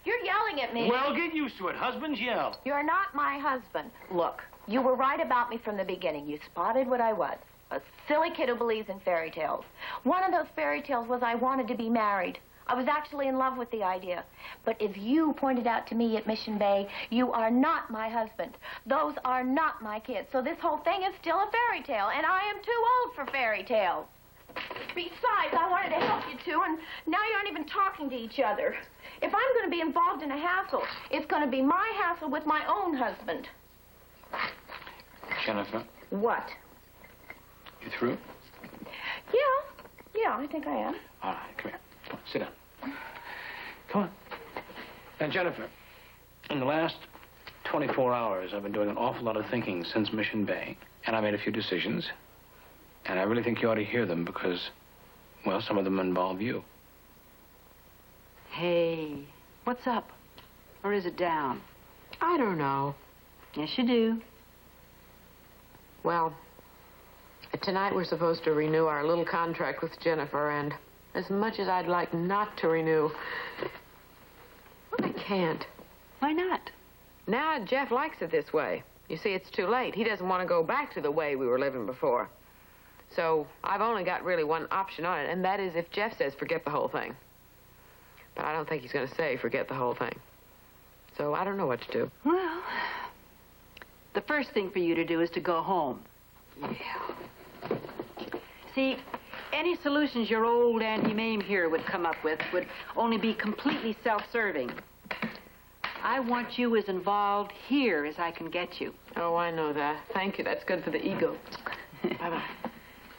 You're yelling at me. Well, get used to it. Husbands yell. You're not my husband. Look, you were right about me from the beginning. You spotted what I was. A silly kid who believes in fairy tales. One of those fairy tales was I wanted to be married. I was actually in love with the idea. But as you pointed out to me at Mission Bay, you are not my husband. Those are not my kids. So this whole thing is still a fairy tale, and I am too old for fairy tales. Besides, I wanted to help you two, and now you aren't even talking to each other. If I'm going to be involved in a hassle, it's going to be my hassle with my own husband. Jennifer? What? You through? Yeah, I think I am. All right, come here. Come on, sit down. Come on. Now, Jennifer, in the last 24 hours, I've been doing an awful lot of thinking since Mission Bay, and I made a few decisions, and I really think you ought to hear them because, well, some of them involve you. Hey, what's up? Or is it down? I don't know. Yes, you do. Well, tonight we're supposed to renew our little contract with Jennifer, and as much as I'd like not to renew, I can't. Why not? Now Jeff likes it this way. You see, it's too late. He doesn't want to go back to the way we were living before. So I've only got really one option on it, and that is if Jeff says forget the whole thing. But I don't think he's going to say forget the whole thing. So I don't know what to do. Well, the first thing for you to do is to go home. Yeah. See, any solutions your old Auntie Mame here would come up with would only be completely self-serving. I want you as involved here as I can get you. Oh, I know that. Thank you. That's good for the ego. Bye-bye.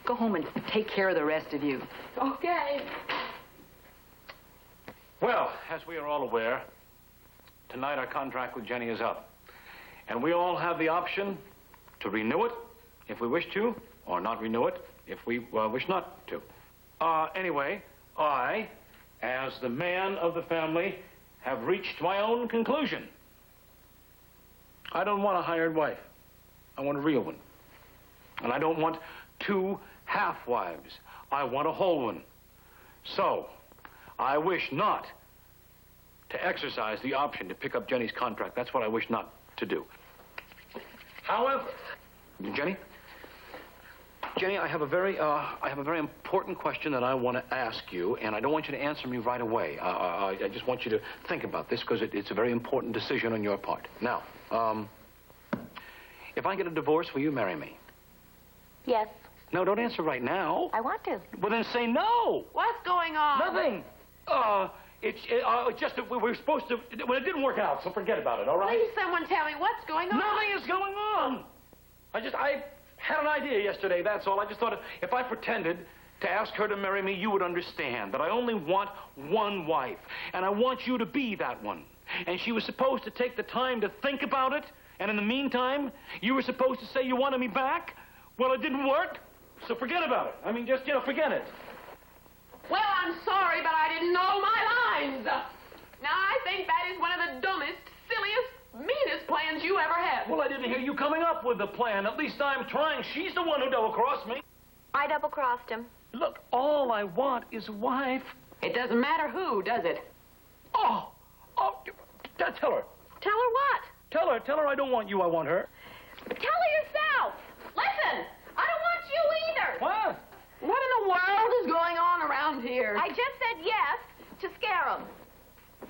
Go home and take care of the rest of you. Okay. Well, as we are all aware, tonight our contract with Jenny is up. And we all have the option to renew it if we wish to, or not renew it if we wish not to. Anyway, I, as the man of the family, have reached my own conclusion. I don't want a hired wife. I want a real one. And I don't want 2 half-wives. I want a whole one. So, I wish not to exercise the option to pick up Jenny's contract. That's what I wish not to do. However, Jenny, I have a very important question that I want to ask you, and I don't want you to answer me right away. I just want you to think about this because it's a very important decision on your part. Now, if I get a divorce, will you marry me? Yes. No, don't answer right now. I want to. Well, then say no. What's going on? Nothing. It's just that we were supposed to. Well, it didn't work out, so forget about it. All right. Please, someone tell me what's going on. Nothing is going on. I had an idea yesterday. That's all. I just thought if I pretended to ask her to marry me, you would understand that I only want one wife, and I want you to be that one. And she was supposed to take the time to think about it, and in the meantime, you were supposed to say you wanted me back. Well, it didn't work, so forget about it. I mean, just, forget it. Well, I'm sorry, but I didn't know my lines. Now, I think that is one of the dumbest, silliest, meanest plans you ever had. Well, I didn't hear you coming up with the plan. At least I'm trying. She's the one who double-crossed me. I double-crossed him. Look, all I want is a wife. It doesn't matter who, does it? Oh, tell her. Tell her what? Tell her I don't want you, I want her. Tell her yourself. Listen, I don't want you either. What? What in the world is going on around here? I just said yes to scare him.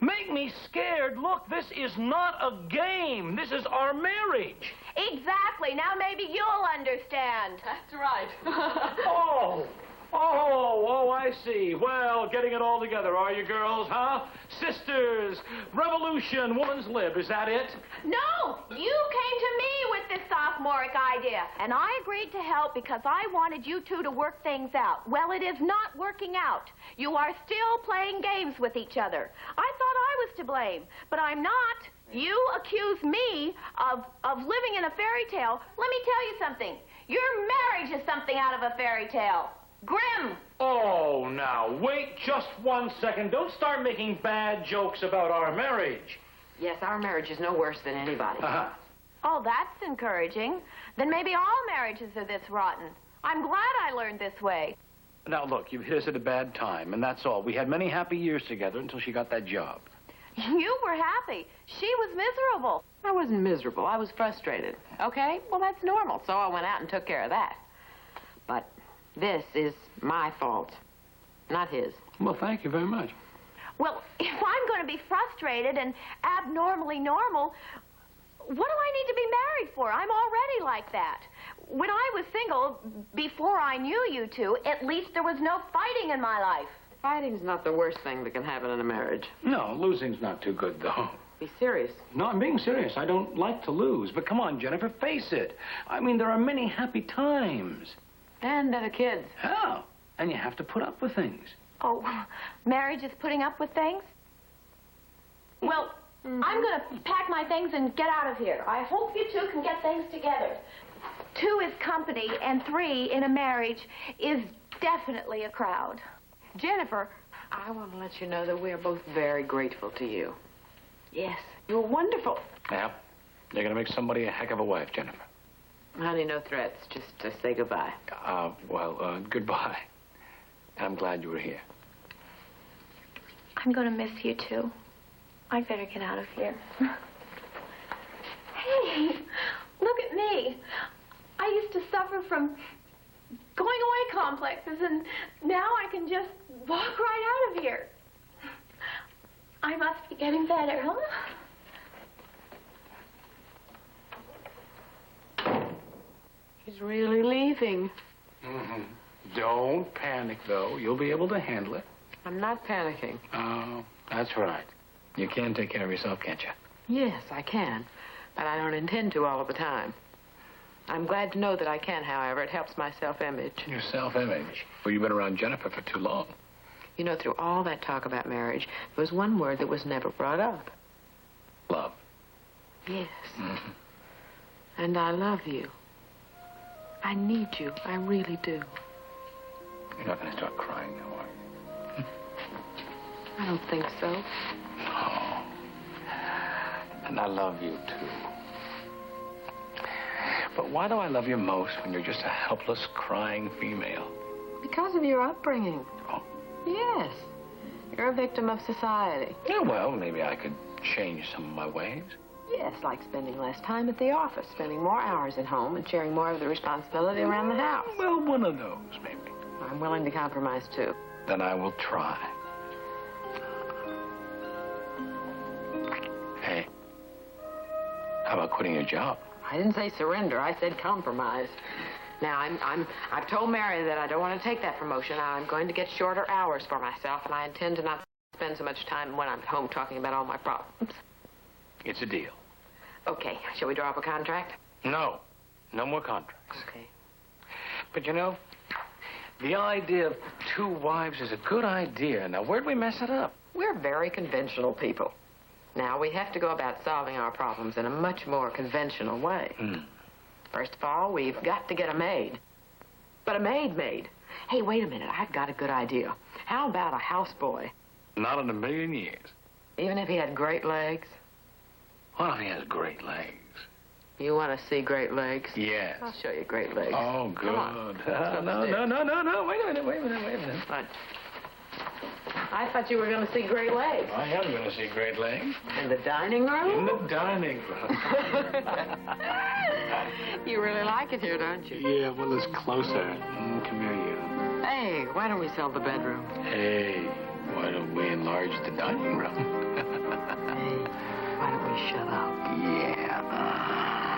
Make me scared. Look, this is not a game. This is our marriage. Exactly. Now maybe you'll understand. That's right. I see. Well, getting it all together, are you girls, huh? Sisters, revolution, woman's lib, is that it? No, you came to me with this sophomoric idea. And I agreed to help because I wanted you two to work things out. Well, it is not working out. You are still playing games with each other. I thought I was to blame, but I'm not. You accuse me of living in a fairy tale. Let me tell you something. Your marriage is something out of a fairy tale. Grim. Oh, now, wait just 1 second. Don't start making bad jokes about our marriage. Yes, our marriage is no worse than anybody. Oh, that's encouraging. Then maybe all marriages are this rotten. I'm glad I learned this way. Now, look, you've hit us at a bad time, and that's all. We had many happy years together until she got that job. You were happy. She was miserable. I wasn't miserable. I was frustrated. Okay? Well, that's normal. So I went out and took care of that. But this is my fault, not his. Well, thank you very much. Well, if I'm going to be frustrated and abnormally normal, what do I need to be married for? I'm already like that. When I was single, before I knew you two, at least there was no fighting in my life. Fighting's not the worst thing that can happen in a marriage. No, losing's not too good, though. Be serious. No, I'm being serious. I don't like to lose. But come on, Jennifer, face it. I mean, there are many happy times. And the kids. Oh, and you have to put up with things. Oh, marriage is putting up with things? Well, I'm going to pack my things and get out of here. I hope you two can get things together. 2 is company, and 3 in a marriage is definitely a crowd. Jennifer, I want to let you know that we are both very grateful to you. Yes, you're wonderful. Yeah, you're going to make somebody a heck of a wife, Jennifer. Honey, no threats. Just say goodbye. Goodbye. And I'm glad you were here. I'm going to miss you, too. I better get out of here. Hey, look at me. I used to suffer from going away complexes, and now I can just walk right out of here. I must be getting better, huh? He's really leaving. Mm-hmm. Don't panic, though. You'll be able to handle it. I'm not panicking. Oh, that's right. You can take care of yourself, can't you? Yes, I can. But I don't intend to all of the time. I'm glad to know that I can, however. It helps my self-image. Your self-image? Well, you've been around Jennifer for too long. You know, through all that talk about marriage, there was one word that was never brought up. Love. Yes. And I love you. I need you. I really do. You're not going to start crying now, are you? I don't think so. No. And I love you, too. But why do I love you most when you're just a helpless, crying female? Because of your upbringing. Oh. Yes. You're a victim of society. Yeah, well, maybe I could change some of my ways. Yes, like spending less time at the office, spending more hours at home, and sharing more of the responsibility around the house. Well, one of those, maybe. I'm willing to compromise, too. Then I will try. Hey, how about quitting your job? I didn't say surrender. I said compromise. Now, I've told Mary that I don't want to take that promotion. I'm going to get shorter hours for myself, and I intend to not spend so much time when I'm at home talking about all my problems. It's a deal. Okay. Shall we draw up a contract? No. No more contracts. Okay. But, you know, the idea of 2 wives is a good idea. Now, where'd we mess it up? We're very conventional people. Now, we have to go about solving our problems in a much more conventional way. First of all, we've got to get a maid. But a maid. Hey, wait a minute. I've got a good idea. How about a houseboy? Not in a million years. Even if he had great legs? What if he has great legs? You want to see great legs? Yes. I'll show you great legs. Oh, good. Come on. No. Wait a minute. What? I thought you were going to see great legs. I am going to see great legs. In the dining room? In the dining room. You really like it here, don't you? Yeah, well, it's closer. Come here, you. Hey, why don't we sell the bedroom? Hey, why don't we enlarge the dining room? Hey, why don't we shut up? Yeah.